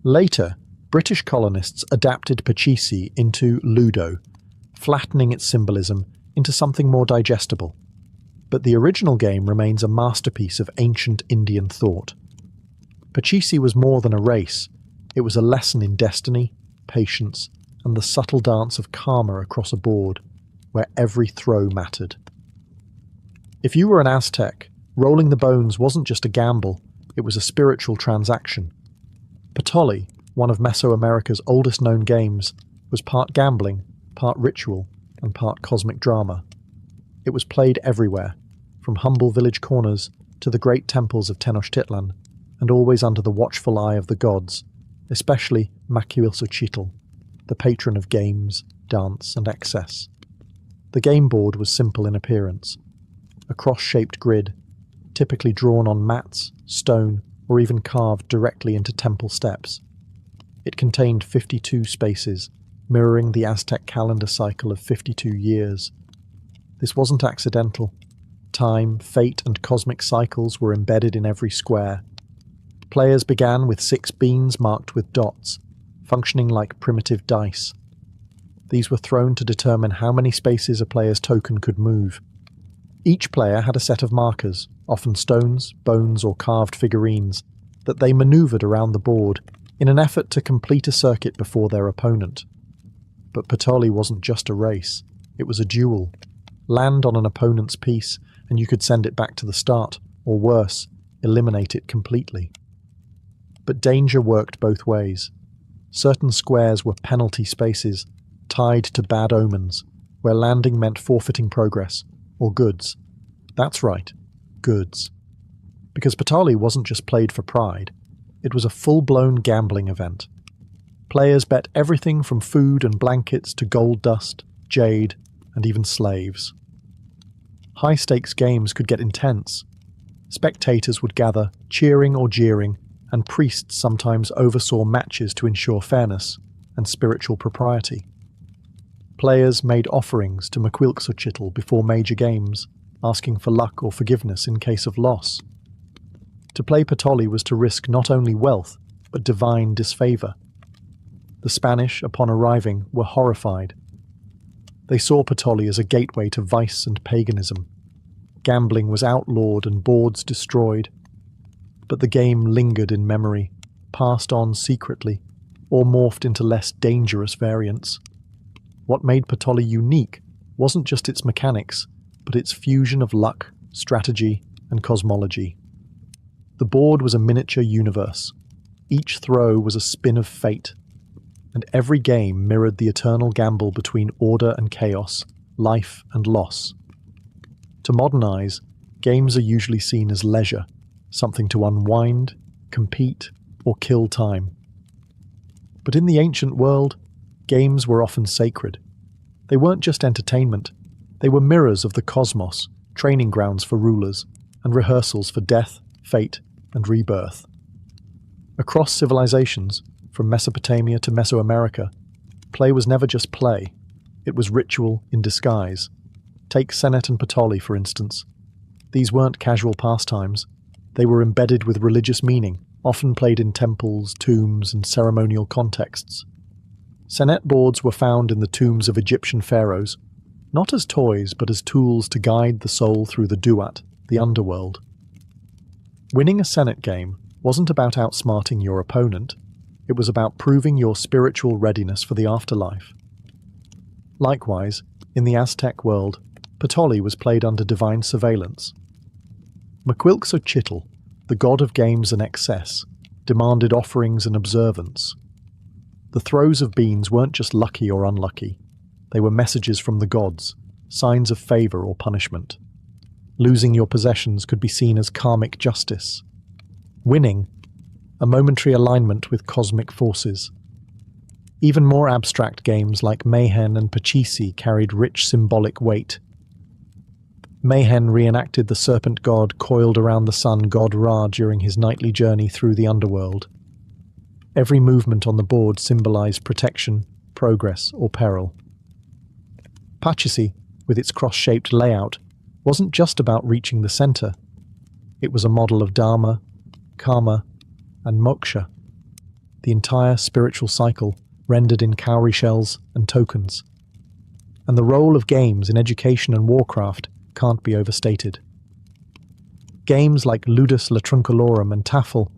Later, British colonists adapted Pachisi into Ludo, flattening its symbolism into something more digestible. But the original game remains a masterpiece of ancient Indian thought. Pachisi was more than a race. It was a lesson in destiny, patience, and the subtle dance of karma across a board, where every throw mattered. If you were an Aztec, rolling the bones wasn't just a gamble, it was a spiritual transaction. Patoli, one of Mesoamerica's oldest known games, was part gambling, part ritual, and part cosmic drama. It was played everywhere, from humble village corners to the great temples of Tenochtitlan, and always under the watchful eye of the gods, especially Macuilxochitl, the patron of games, dance, and excess. The game board was simple in appearance. A cross-shaped grid, typically drawn on mats, stone, or even carved directly into temple steps. It contained 52 spaces, mirroring the Aztec calendar cycle of 52 years. This wasn't accidental. Time, fate, and cosmic cycles were embedded in every square. Players began with 6 beans marked with dots, functioning like primitive dice. These were thrown to determine how many spaces a player's token could move. Each player had a set of markers, often stones, bones, or carved figurines, that they maneuvered around the board in an effort to complete a circuit before their opponent. But Patoli wasn't just a race, it was a duel. Land on an opponent's piece, and you could send it back to the start, or worse, eliminate it completely. But danger worked both ways. Certain squares were penalty spaces, tied to bad omens, where landing meant forfeiting progress, or goods. That's right, goods. Because Patoli wasn't just played for pride, it was a full-blown gambling event. Players bet everything from food and blankets to gold dust, jade, and even slaves. High-stakes games could get intense. Spectators would gather, cheering or jeering, and priests sometimes oversaw matches to ensure fairness and spiritual propriety. Players made offerings to Maquilxochitl before major games, asking for luck or forgiveness in case of loss. To play Patoli was to risk not only wealth, but divine disfavor. The Spanish, upon arriving, were horrified. They saw Patoli as a gateway to vice and paganism. Gambling was outlawed and boards destroyed. But the game lingered in memory, passed on secretly, or morphed into less dangerous variants. What made Patoli unique wasn't just its mechanics, but its fusion of luck, strategy, and cosmology. The board was a miniature universe. Each throw was a spin of fate, and every game mirrored the eternal gamble between order and chaos, life and loss. To modernize, games are usually seen as leisure, something to unwind, compete, or kill time. But in the ancient world, games were often sacred. They weren't just entertainment, they were mirrors of the cosmos, training grounds for rulers, and rehearsals for death, fate, and rebirth. Across civilizations, from Mesopotamia to Mesoamerica, play was never just play, it was ritual in disguise. Take Senet and Patoli, for instance. These weren't casual pastimes. They were embedded with religious meaning, often played in temples, tombs, and ceremonial contexts. Senet boards were found in the tombs of Egyptian pharaohs, not as toys but as tools to guide the soul through the duat, the underworld. Winning a Senet game wasn't about outsmarting your opponent, it was about proving your spiritual readiness for the afterlife. Likewise, in the Aztec world, Patoli was played under divine surveillance. Maquilxochitl, the god of games and excess, demanded offerings and observance. The throws of beans weren't just lucky or unlucky. They were messages from the gods, signs of favor or punishment. Losing your possessions could be seen as karmic justice. Winning, a momentary alignment with cosmic forces. Even more abstract games like Mayhen and Pachisi carried rich symbolic weight. Mayhen reenacted the serpent god coiled around the sun god Ra during his nightly journey through the underworld. Every movement on the board symbolized protection, progress, or peril. Pachisi, with its cross-shaped layout, wasn't just about reaching the center. It was a model of dharma, karma, and moksha, the entire spiritual cycle rendered in cowrie shells and tokens. And the role of games in education and warcraft can't be overstated. Games like Ludus Latruncalorum and Tafel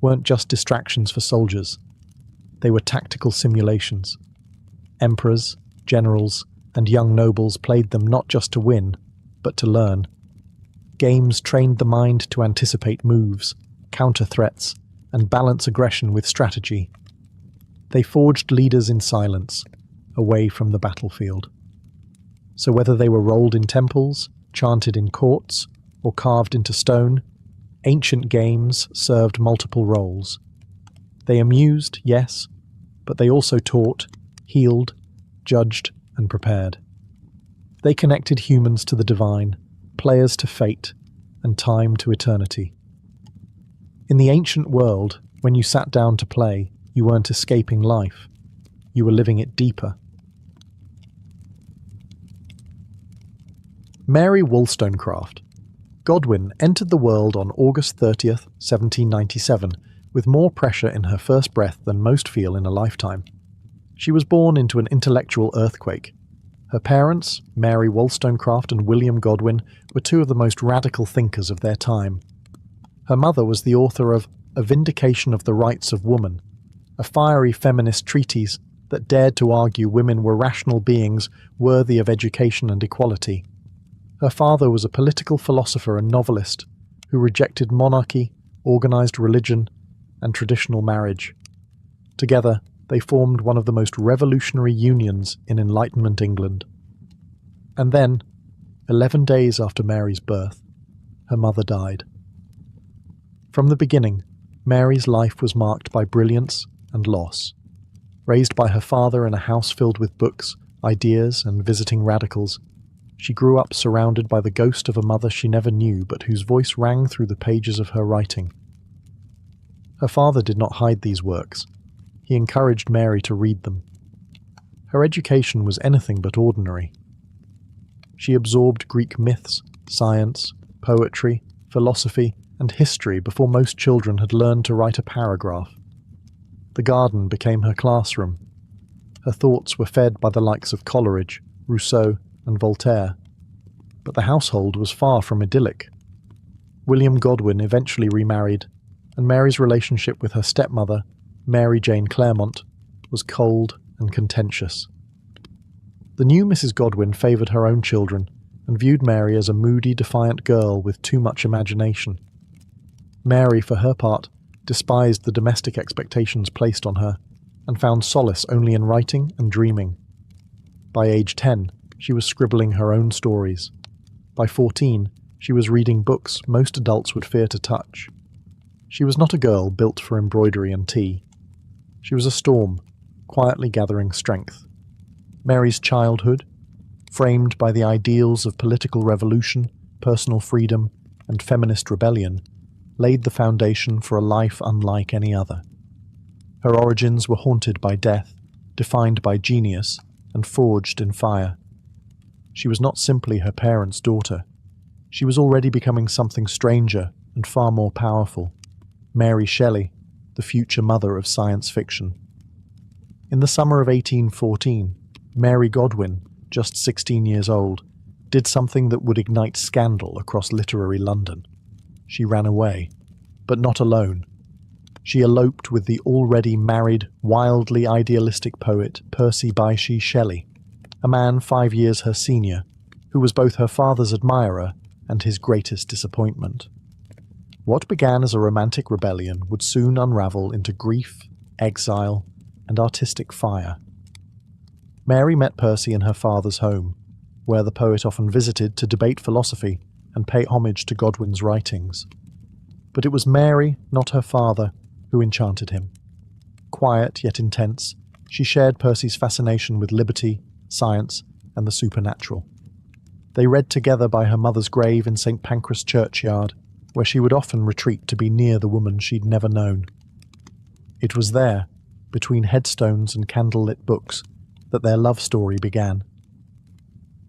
weren't just distractions for soldiers. They were tactical simulations. Emperors, generals, and young nobles played them not just to win, but to learn. Games trained the mind to anticipate moves, counter threats, and balance aggression with strategy. They forged leaders in silence, away from the battlefield. So whether they were rolled in temples, chanted in courts, or carved into stone, ancient games served multiple roles. They amused, yes, but they also taught, healed, judged, and prepared. They connected humans to the divine, players to fate, and time to eternity. In the ancient world, when you sat down to play, you weren't escaping life. You were living it deeper. Mary Wollstonecraft. Godwin entered the world on August 30th, 1797, with more pressure in her first breath than most feel in a lifetime. She was born into an intellectual earthquake. Her parents, Mary Wollstonecraft and William Godwin, were two of the most radical thinkers of their time. Her mother was the author of A Vindication of the Rights of Woman, a fiery feminist treatise that dared to argue women were rational beings worthy of education and equality. Her father was a political philosopher and novelist who rejected monarchy, organized religion, and traditional marriage. Together, they formed one of the most revolutionary unions in Enlightenment England. And then, 11 days after Mary's birth, her mother died. From the beginning, Mary's life was marked by brilliance and loss. Raised by her father in a house filled with books, ideas, and visiting radicals, she grew up surrounded by the ghost of a mother she never knew but whose voice rang through the pages of her writing. Her father did not hide these works. He encouraged Mary to read them. Her education was anything but ordinary. She absorbed Greek myths, science, poetry, philosophy, and history before most children had learned to write a paragraph. The garden became her classroom. Her thoughts were fed by the likes of Coleridge, Rousseau, and Voltaire. But the household was far from idyllic. William Godwin eventually remarried, and Mary's relationship with her stepmother, Mary Jane Clairmont, was cold and contentious. The new Mrs. Godwin favoured her own children and viewed Mary as a moody, defiant girl with too much imagination. Mary, for her part, despised the domestic expectations placed on her and found solace only in writing and dreaming. By age 10, she was scribbling her own stories. By 14, she was reading books most adults would fear to touch. She was not a girl built for embroidery and tea. She was a storm, quietly gathering strength. Mary's childhood, framed by the ideals of political revolution, personal freedom, and feminist rebellion, laid the foundation for a life unlike any other. Her origins were haunted by death, defined by genius, and forged in fire. She was not simply her parents' daughter. She was already becoming something stranger and far more powerful. Mary Shelley, the future mother of science fiction. In the summer of 1814, Mary Godwin, just 16 years old, did something that would ignite scandal across literary London. She ran away, but not alone. She eloped with the already married, wildly idealistic poet Percy Bysshe Shelley, a man 5 years her senior, who was both her father's admirer and his greatest disappointment. What began as a romantic rebellion would soon unravel into grief, exile, and artistic fire. Mary met Percy in her father's home, where the poet often visited to debate philosophy and pay homage to Godwin's writings. But it was Mary, not her father, who enchanted him. Quiet yet intense, she shared Percy's fascination with liberty, science, and the supernatural. They read together by her mother's grave in St. Pancras churchyard, where she would often retreat to be near the woman she'd never known. It was there, between headstones and candlelit books, that their love story began.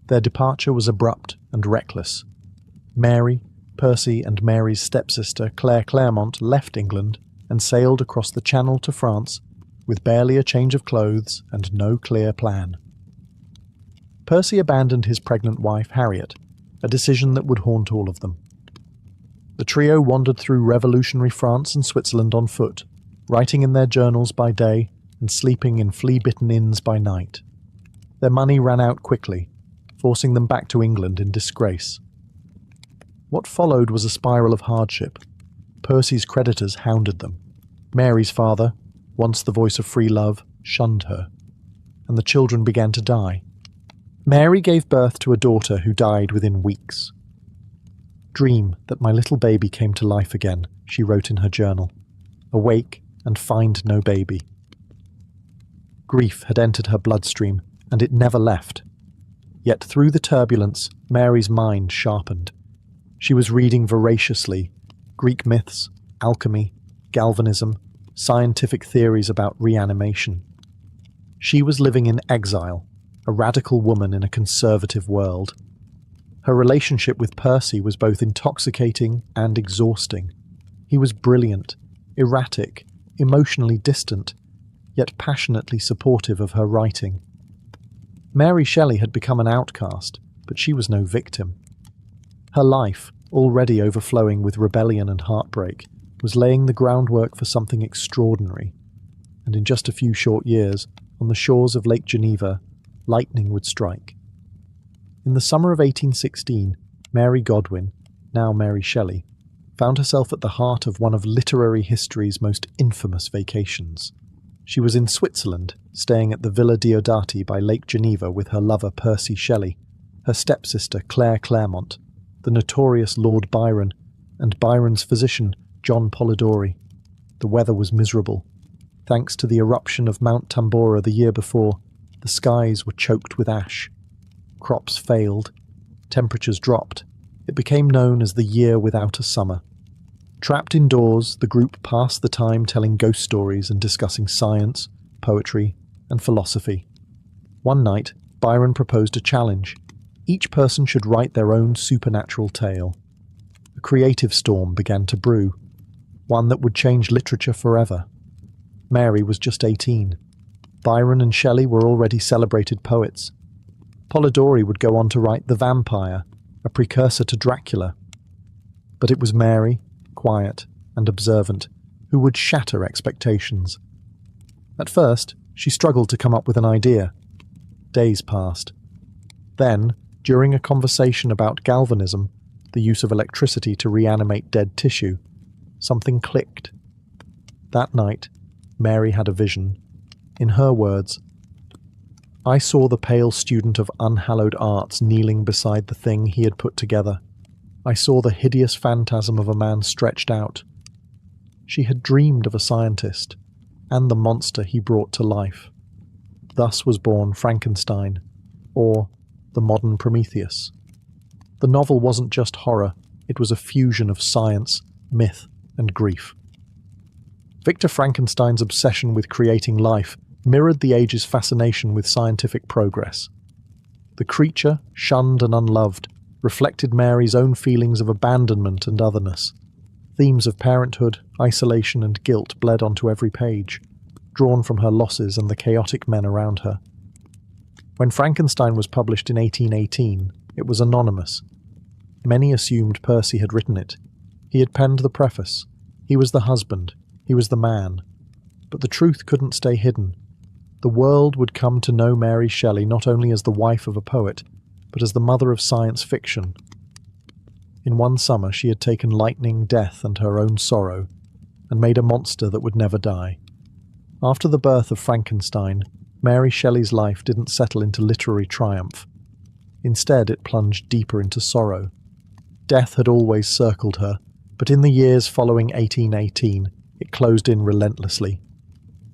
Their departure was abrupt and reckless. Mary, Percy, and Mary's stepsister Claire Clairmont left England and sailed across the Channel to France with barely a change of clothes and no clear plan. Percy abandoned his pregnant wife Harriet, a decision that would haunt all of them. The trio wandered through revolutionary France and Switzerland on foot, writing in their journals by day and sleeping in flea-bitten inns by night. Their money ran out quickly, forcing them back to England in disgrace. What followed was a spiral of hardship. Percy's creditors hounded them. Mary's father, once the voice of free love, shunned her, and the children began to die. Mary gave birth to a daughter who died within weeks. "Dream that my little baby came to life again," she wrote in her journal. "Awake and find no baby." Grief had entered her bloodstream, and it never left. Yet through the turbulence, Mary's mind sharpened. She was reading voraciously Greek myths, alchemy, galvanism, scientific theories about reanimation. She was living in exile, a radical woman in a conservative world. Her relationship with Percy was both intoxicating and exhausting. He was brilliant, erratic, emotionally distant, yet passionately supportive of her writing. Mary Shelley had become an outcast, but she was no victim. Her life, already overflowing with rebellion and heartbreak, was laying the groundwork for something extraordinary. And in just a few short years, on the shores of Lake Geneva, lightning would strike. In the summer of 1816, Mary Godwin, now Mary Shelley, found herself at the heart of one of literary history's most infamous vacations. She was in Switzerland, staying at the Villa Diodati by Lake Geneva with her lover Percy Shelley, her stepsister Claire Claremont, the notorious Lord Byron, and Byron's physician John Polidori. The weather was miserable. Thanks to the eruption of Mount Tambora the year before, the skies were choked with ash. Crops failed. Temperatures dropped. It became known as the year without a summer. Trapped indoors, the group passed the time telling ghost stories and discussing science, poetry, and philosophy. One night, Byron proposed a challenge. Each person should write their own supernatural tale. A creative storm began to brew, one that would change literature forever. Mary was just 18. Byron and Shelley were already celebrated poets. Polidori would go on to write The Vampire, a precursor to Dracula. But it was Mary, quiet and observant, who would shatter expectations. At first, she struggled to come up with an idea. Days passed. Then, during a conversation about galvanism, the use of electricity to reanimate dead tissue, something clicked. That night, Mary had a vision. In her words, "I saw the pale student of unhallowed arts kneeling beside the thing he had put together. I saw the hideous phantasm of a man stretched out. She had dreamed of a scientist, and the monster he brought to life. Thus was born Frankenstein, or the modern Prometheus. The novel wasn't just horror, it was a fusion of science, myth, and grief." Victor Frankenstein's obsession with creating life mirrored the age's fascination with scientific progress. The creature, shunned and unloved, reflected Mary's own feelings of abandonment and otherness. Themes of parenthood, isolation, and guilt bled onto every page, drawn from her losses and the chaotic men around her. When Frankenstein was published in 1818, it was anonymous. Many assumed Percy had written it. He had penned the preface. He was the husband. He was the man. But the truth couldn't stay hidden. The world would come to know Mary Shelley not only as the wife of a poet, but as the mother of science fiction. In one summer she had taken lightning, death, and her own sorrow, and made a monster that would never die. After the birth of Frankenstein, Mary Shelley's life didn't settle into literary triumph. Instead, it plunged deeper into sorrow. Death had always circled her, but in the years following 1818, it closed in relentlessly.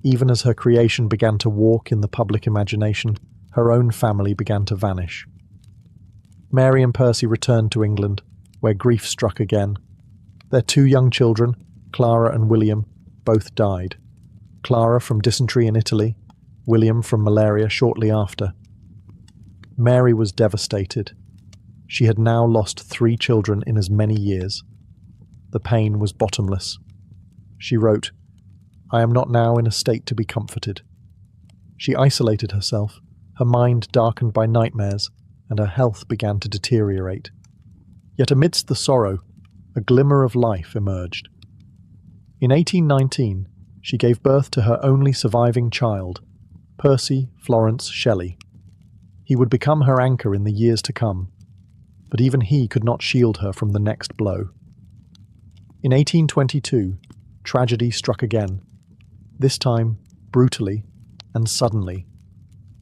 Even as her creation began to walk in the public imagination, her own family began to vanish. Mary and Percy returned to England, where grief struck again. Their two young children, Clara and William, both died. Clara from dysentery in Italy, William from malaria shortly after. Mary was devastated. She had now lost 3 children in as many years. The pain was bottomless. She wrote, "I am not now in a state to be comforted." She isolated herself, her mind darkened by nightmares, and her health began to deteriorate. Yet amidst the sorrow, a glimmer of life emerged. In 1819, she gave birth to her only surviving child, Percy Florence Shelley. He would become her anchor in the years to come, but even he could not shield her from the next blow. In 1822, tragedy struck again, this time brutally and suddenly.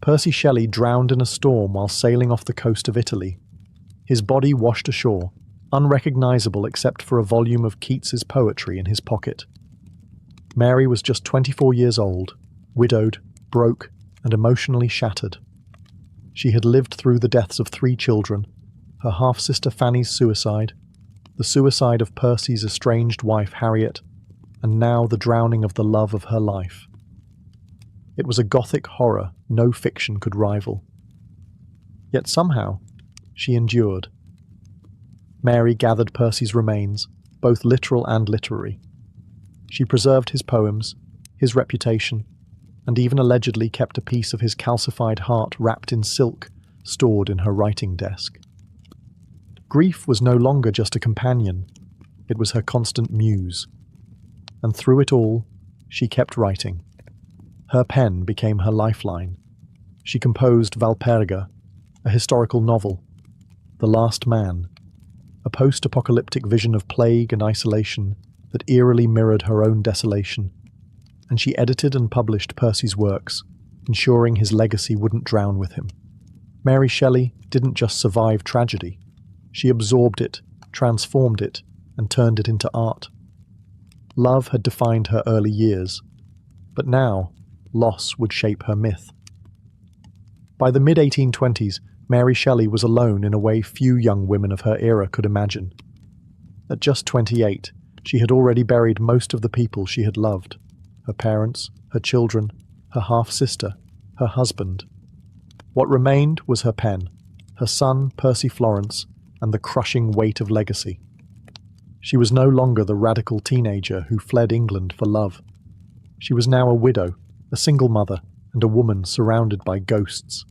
Percy Shelley drowned in a storm while sailing off the coast of Italy. His body washed ashore, unrecognizable except for a volume of Keats's poetry in his pocket. Mary was just 24 years old, widowed, broke, and emotionally shattered. She had lived through the deaths of 3 children, her half-sister Fanny's suicide, the suicide of Percy's estranged wife Harriet, and now the drowning of the love of her life. It was a gothic horror no fiction could rival. Yet somehow, she endured. Mary gathered Percy's remains, both literal and literary. She preserved his poems, his reputation, and even allegedly kept a piece of his calcified heart wrapped in silk, stored in her writing desk. Grief was no longer just a companion, it was her constant muse. And through it all, she kept writing. Her pen became her lifeline. She composed Valperga, a historical novel, The Last Man, a post-apocalyptic vision of plague and isolation that eerily mirrored her own desolation, and she edited and published Percy's works, ensuring his legacy wouldn't drown with him. Mary Shelley didn't just survive tragedy, she absorbed it, transformed it, and turned it into art. Love had defined her early years, but now, loss would shape her myth. By the mid-1820s, Mary Shelley was alone in a way few young women of her era could imagine. At just 28, she had already buried most of the people she had loved: her parents, her children, her half-sister, her husband. What remained was her pen, her son Percy Florence, and the crushing weight of legacy. She was no longer the radical teenager who fled England for love. She was now a widow, a single mother, and a woman surrounded by ghosts.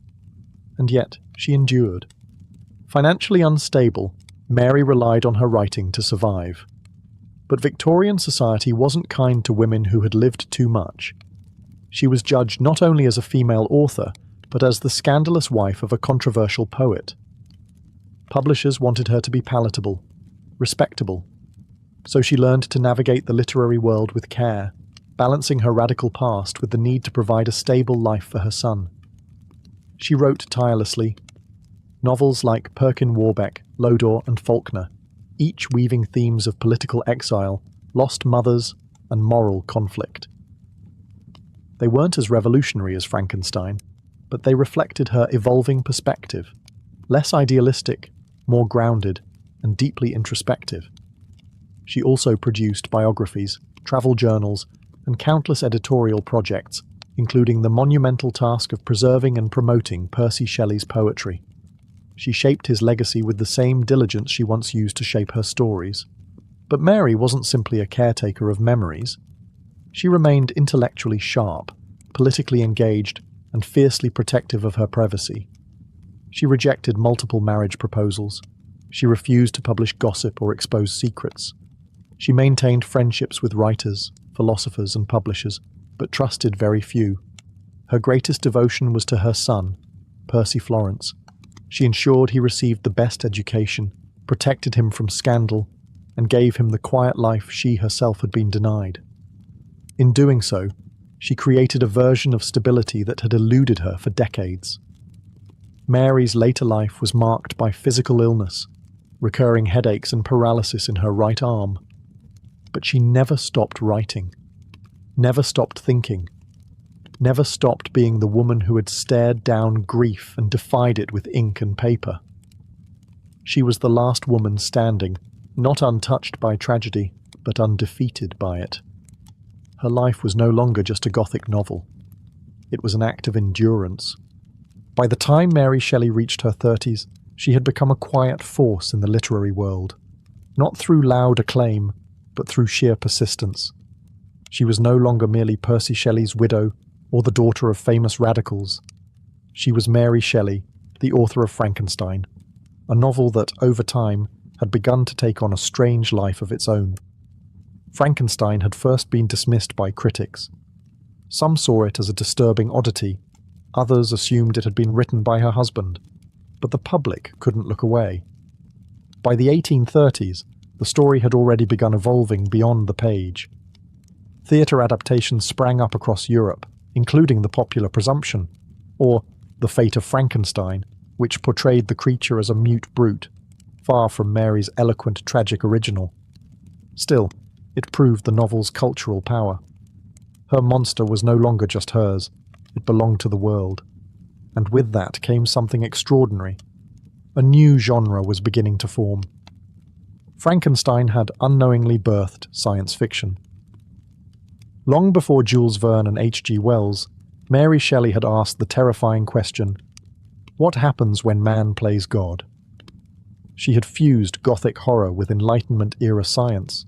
And yet, she endured. Financially unstable, Mary relied on her writing to survive. But Victorian society wasn't kind to women who had lived too much. She was judged not only as a female author, but as the scandalous wife of a controversial poet. Publishers wanted her to be palatable, respectable. So she learned to navigate the literary world with care, balancing her radical past with the need to provide a stable life for her son. She wrote tirelessly. Novels like Perkin Warbeck, Lodore, and Faulkner, each weaving themes of political exile, lost mothers, and moral conflict. They weren't as revolutionary as Frankenstein, but they reflected her evolving perspective, less idealistic, more grounded, and deeply introspective. She also produced biographies, travel journals, and countless editorial projects, including the monumental task of preserving and promoting Percy Shelley's poetry. She shaped his legacy with the same diligence she once used to shape her stories. But Mary wasn't simply a caretaker of memories. She remained intellectually sharp, politically engaged, and fiercely protective of her privacy. She rejected multiple marriage proposals. She refused to publish gossip or expose secrets. She maintained friendships with writers, philosophers, and publishers, but trusted very few. Her greatest devotion was to her son, Percy Florence. She ensured he received the best education, protected him from scandal, and gave him the quiet life she herself had been denied. In doing so, she created a version of stability that had eluded her for decades. Mary's later life was marked by physical illness, recurring headaches and paralysis in her right arm. But she never stopped writing, never stopped thinking, never stopped being the woman who had stared down grief and defied it with ink and paper. She was the last woman standing, not untouched by tragedy, but undefeated by it. Her life was no longer just a Gothic novel. It was an act of endurance. By the time Mary Shelley reached her 30s, she had become a quiet force in the literary world, not through loud acclaim, but through sheer persistence. She was no longer merely Percy Shelley's widow or the daughter of famous radicals. She was Mary Shelley, the author of Frankenstein, a novel that, over time, had begun to take on a strange life of its own. Frankenstein had first been dismissed by critics. Some saw it as a disturbing oddity, others assumed it had been written by her husband, but the public couldn't look away. By the 1830s, the story had already begun evolving beyond the page. Theatre adaptations sprang up across Europe, including The Popular Presumption, or The Fate of Frankenstein, which portrayed the creature as a mute brute, far from Mary's eloquent tragic original. Still, it proved the novel's cultural power. Her monster was no longer just hers, it belonged to the world. And with that came something extraordinary. A new genre was beginning to form. Frankenstein had unknowingly birthed science fiction. Long before Jules Verne and H.G. Wells, Mary Shelley had asked the terrifying question, what happens when man plays God? She had fused Gothic horror with Enlightenment-era science,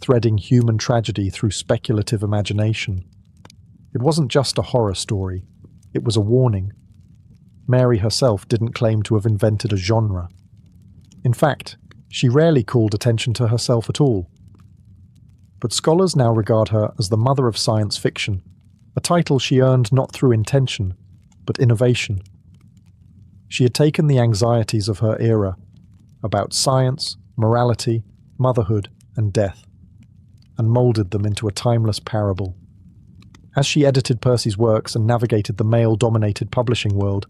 threading human tragedy through speculative imagination. It wasn't just a horror story, it was a warning. Mary herself didn't claim to have invented a genre. In fact, she rarely called attention to herself at all. But scholars now regard her as the mother of science fiction, a title she earned not through intention, but innovation. She had taken the anxieties of her era, about science, morality, motherhood, and death, and moulded them into a timeless parable. As she edited Percy's works and navigated the male-dominated publishing world,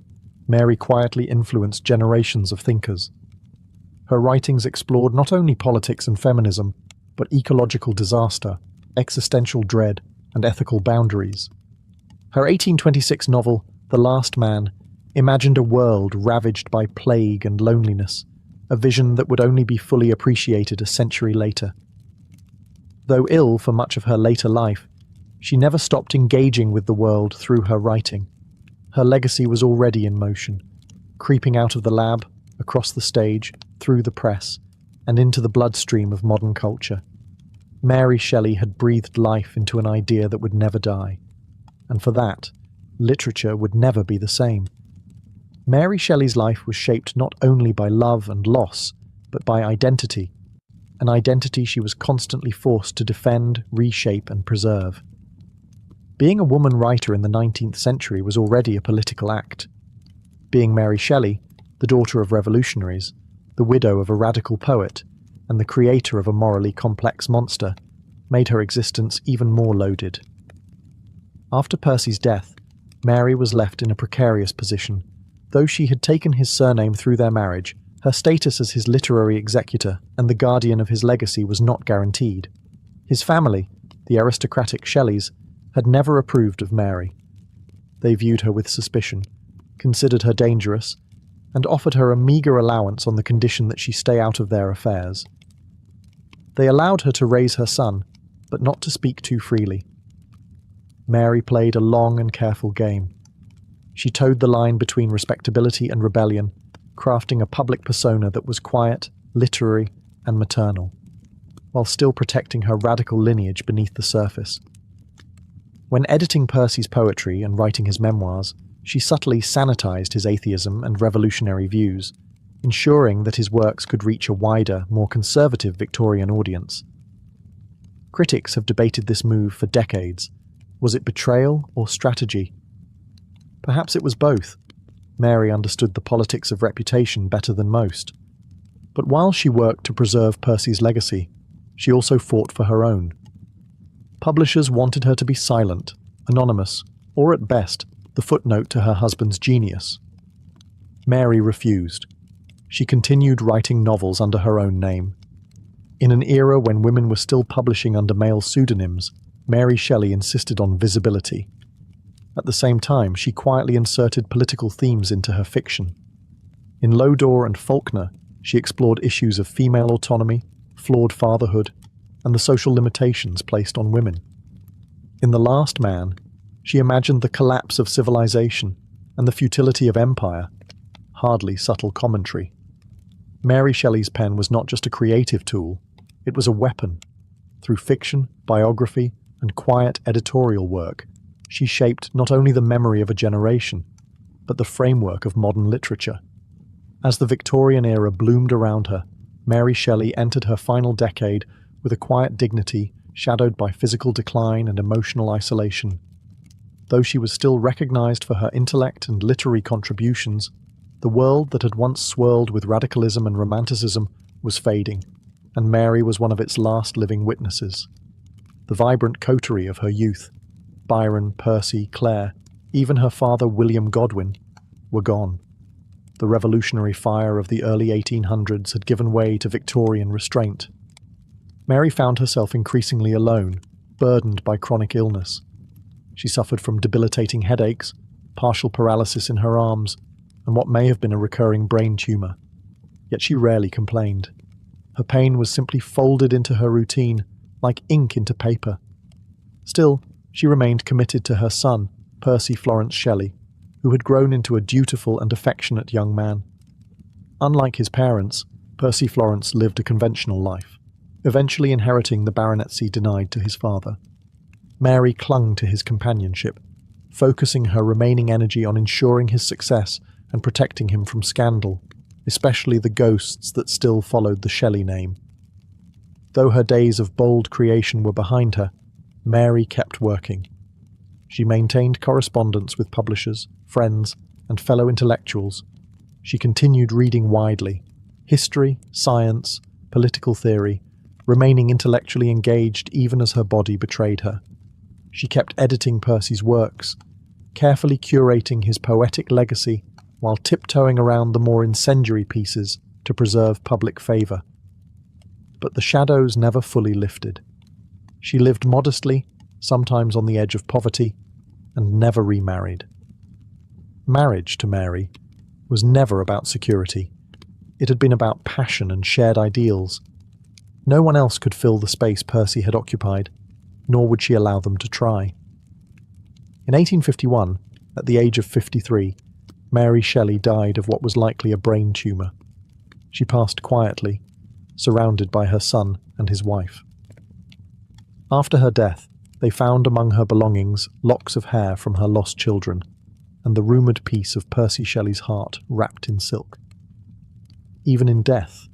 Mary quietly influenced generations of thinkers. Her writings explored not only politics and feminism, but ecological disaster, existential dread, and ethical boundaries. Her 1826 novel, The Last Man, imagined a world ravaged by plague and loneliness, a vision that would only be fully appreciated a century later. Though ill for much of her later life, she never stopped engaging with the world through her writing. Her legacy was already in motion, creeping out of the lab, across the stage, through the press, and into the bloodstream of modern culture. Mary Shelley had breathed life into an idea that would never die, and for that, literature would never be the same. Mary Shelley's life was shaped not only by love and loss, but by identity, an identity she was constantly forced to defend, reshape, and preserve. Being a woman writer in the 19th century was already a political act. Being Mary Shelley, the daughter of revolutionaries, the widow of a radical poet, and the creator of a morally complex monster, made her existence even more loaded. After Percy's death, Mary was left in a precarious position. Though she had taken his surname through their marriage, her status as his literary executor and the guardian of his legacy was not guaranteed. His family, the aristocratic Shelleys, had never approved of Mary. They viewed her with suspicion, considered her dangerous, and offered her a meagre allowance on the condition that she stay out of their affairs. They allowed her to raise her son, but not to speak too freely. Mary played a long and careful game. She towed the line between respectability and rebellion, crafting a public persona that was quiet, literary, and maternal, while still protecting her radical lineage beneath the surface. When editing Percy's poetry and writing his memoirs, she subtly sanitized his atheism and revolutionary views, ensuring that his works could reach a wider, more conservative Victorian audience. Critics have debated this move for decades. Was it betrayal or strategy? Perhaps it was both. Mary understood the politics of reputation better than most. But while she worked to preserve Percy's legacy, she also fought for her own. Publishers wanted her to be silent, anonymous, or at best, the footnote to her husband's genius. Mary refused. She continued writing novels under her own name. In an era when women were still publishing under male pseudonyms, Mary Shelley insisted on visibility. At the same time, she quietly inserted political themes into her fiction. In Lodore and Faulkner, she explored issues of female autonomy, flawed fatherhood, and the social limitations placed on women. In The Last Man, she imagined the collapse of civilization and the futility of empire, hardly subtle commentary. Mary Shelley's pen was not just a creative tool, it was a weapon. Through fiction, biography, and quiet editorial work, she shaped not only the memory of a generation, but the framework of modern literature. As the Victorian era bloomed around her, Mary Shelley entered her final decade with a quiet dignity shadowed by physical decline and emotional isolation. Though she was still recognized for her intellect and literary contributions, the world that had once swirled with radicalism and romanticism was fading, and Mary was one of its last living witnesses. The vibrant coterie of her youth, Byron, Percy, Clare, even her father William Godwin, were gone. The revolutionary fire of the early 1800s had given way to Victorian restraint. Mary found herself increasingly alone, burdened by chronic illness. She suffered from debilitating headaches, partial paralysis in her arms, and what may have been a recurring brain tumor. Yet she rarely complained. Her pain was simply folded into her routine, like ink into paper. Still, she remained committed to her son, Percy Florence Shelley, who had grown into a dutiful and affectionate young man. Unlike his parents, Percy Florence lived a conventional life. eventually inheriting the baronetcy denied to his father. Mary clung to his companionship, focusing her remaining energy on ensuring his success and protecting him from scandal, especially the ghosts that still followed the Shelley name. Though her days of bold creation were behind her, Mary kept working. She maintained correspondence with publishers, friends, and fellow intellectuals. She continued reading widely: history, science, political theory, remaining intellectually engaged even as her body betrayed her. She kept editing Percy's works, carefully curating his poetic legacy while tiptoeing around the more incendiary pieces to preserve public favour. But the shadows never fully lifted. She lived modestly, sometimes on the edge of poverty, and never remarried. Marriage, to Mary, was never about security. It had been about passion and shared ideals. No one else could fill the space Percy had occupied, nor would she allow them to try. In 1851, at the age of 53, Mary Shelley died of what was likely a brain tumour. She passed quietly, surrounded by her son and his wife. After her death, they found among her belongings locks of hair from her lost children, and the rumoured piece of Percy Shelley's heart wrapped in silk. Even in death,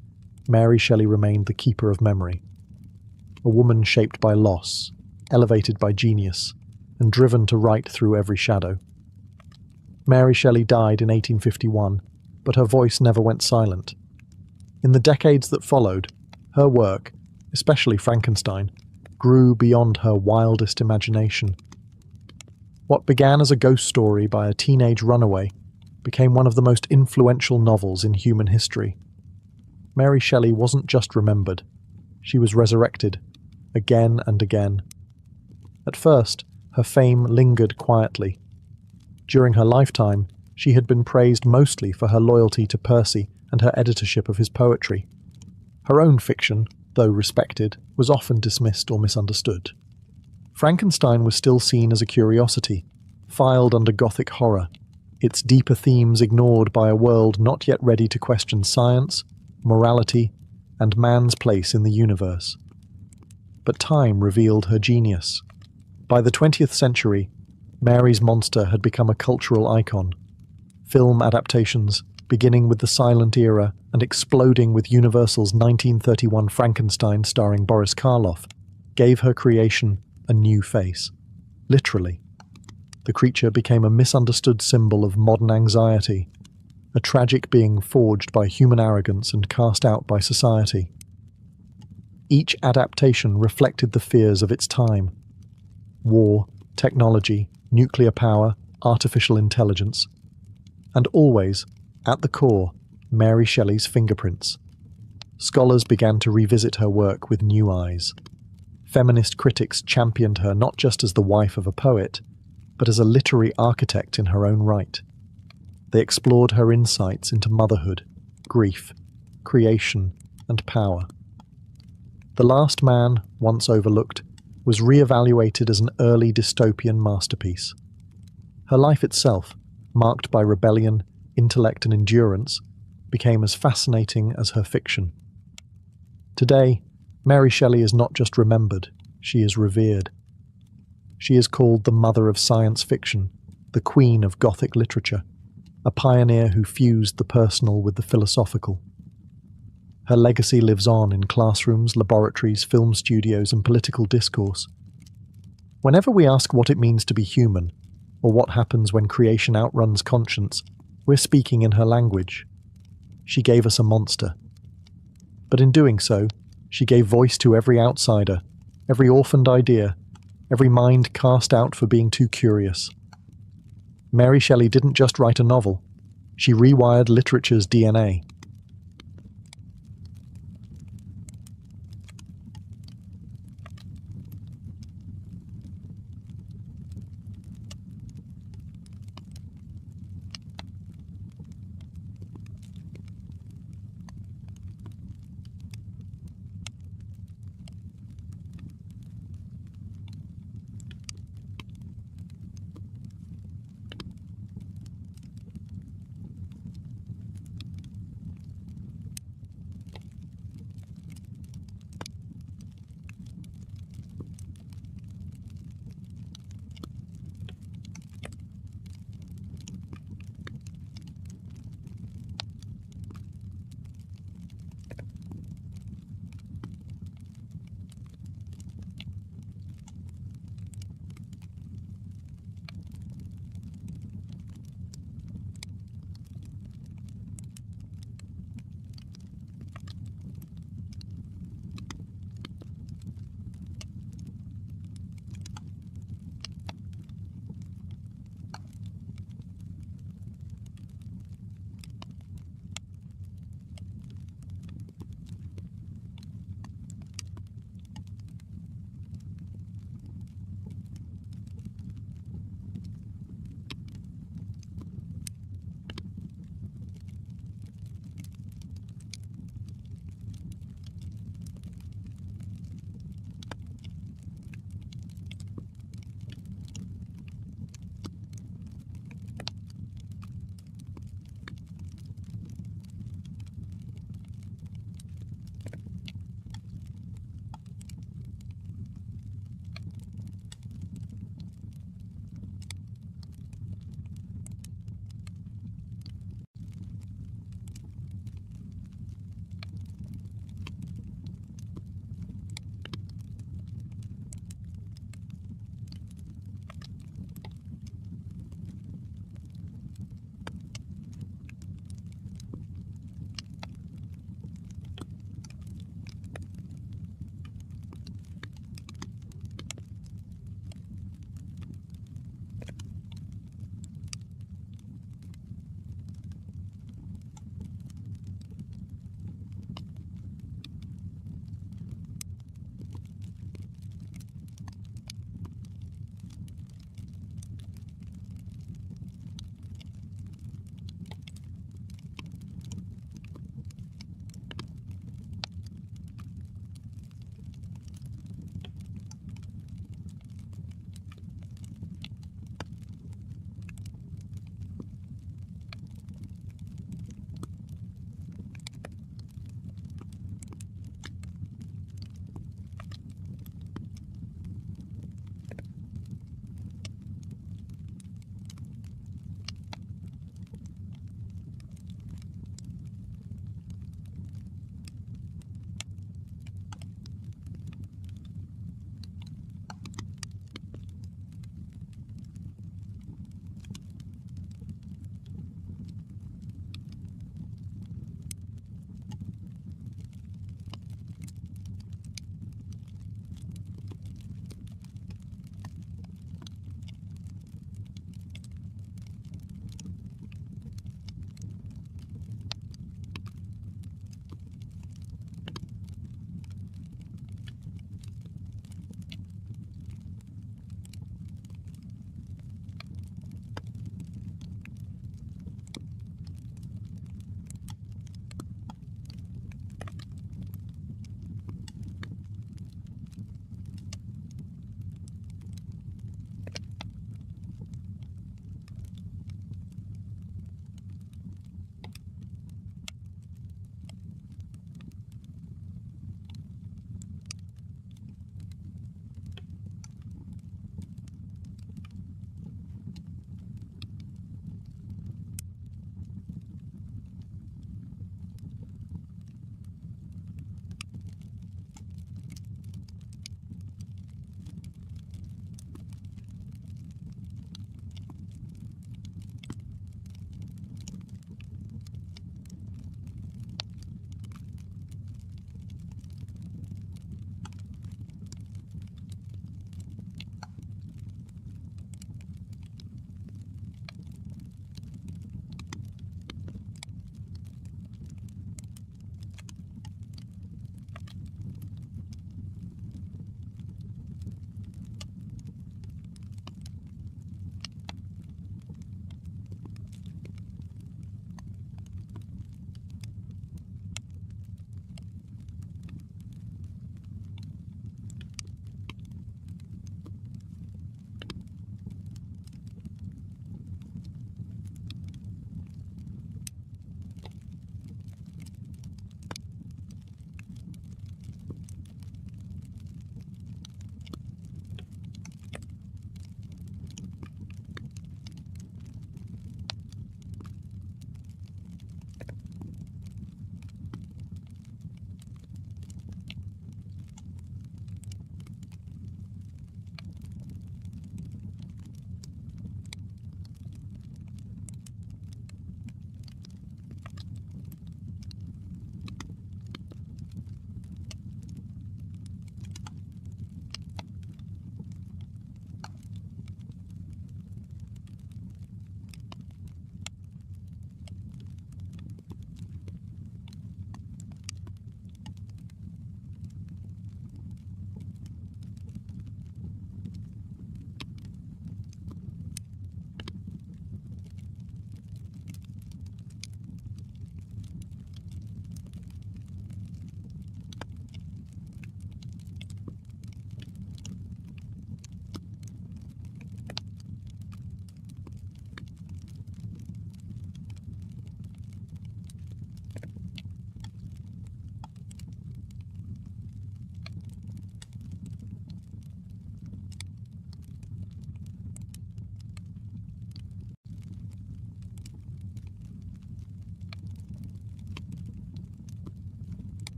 Mary Shelley remained the keeper of memory, a woman shaped by loss, elevated by genius, and driven to write through every shadow. Mary Shelley died in 1851, but her voice never went silent. In the decades that followed, her work, especially Frankenstein, grew beyond her wildest imagination. What began as a ghost story by a teenage runaway became one of the most influential novels in human history. Mary Shelley wasn't just remembered, she was resurrected, again and again. At first, her fame lingered quietly. During her lifetime, she had been praised mostly for her loyalty to Percy and her editorship of his poetry. Her own fiction, though respected, was often dismissed or misunderstood. Frankenstein was still seen as a curiosity, filed under Gothic horror, its deeper themes ignored by a world not yet ready to question science, morality, and man's place in the universe. But time revealed her genius. By the 20th century, Mary's monster had become a cultural icon. Film adaptations, beginning with the silent era and exploding with Universal's 1931 Frankenstein starring Boris Karloff, gave her creation a new face. Literally. The creature became a misunderstood symbol of modern anxiety, a tragic being forged by human arrogance and cast out by society. Each adaptation reflected the fears of its time: war, technology, nuclear power, artificial intelligence, and always, at the core, Mary Shelley's fingerprints. Scholars began to revisit her work with new eyes. Feminist critics championed her not just as the wife of a poet, but as a literary architect in her own right. They explored her insights into motherhood, grief, creation, and power. The Last Man, once overlooked, was re-evaluated as an early dystopian masterpiece. Her life itself, marked by rebellion, intellect, and endurance, became as fascinating as her fiction. Today, Mary Shelley is not just remembered, she is revered. She is called the mother of science fiction, the queen of Gothic literature, a pioneer who fused the personal with the philosophical. Her legacy lives on in classrooms, laboratories, film studios, and political discourse. Whenever we ask what it means to be human, or what happens when creation outruns conscience, we're speaking in her language. She gave us a monster. But in doing so, she gave voice to every outsider, every orphaned idea, every mind cast out for being too curious. Mary Shelley didn't just write a novel, she rewired literature's DNA.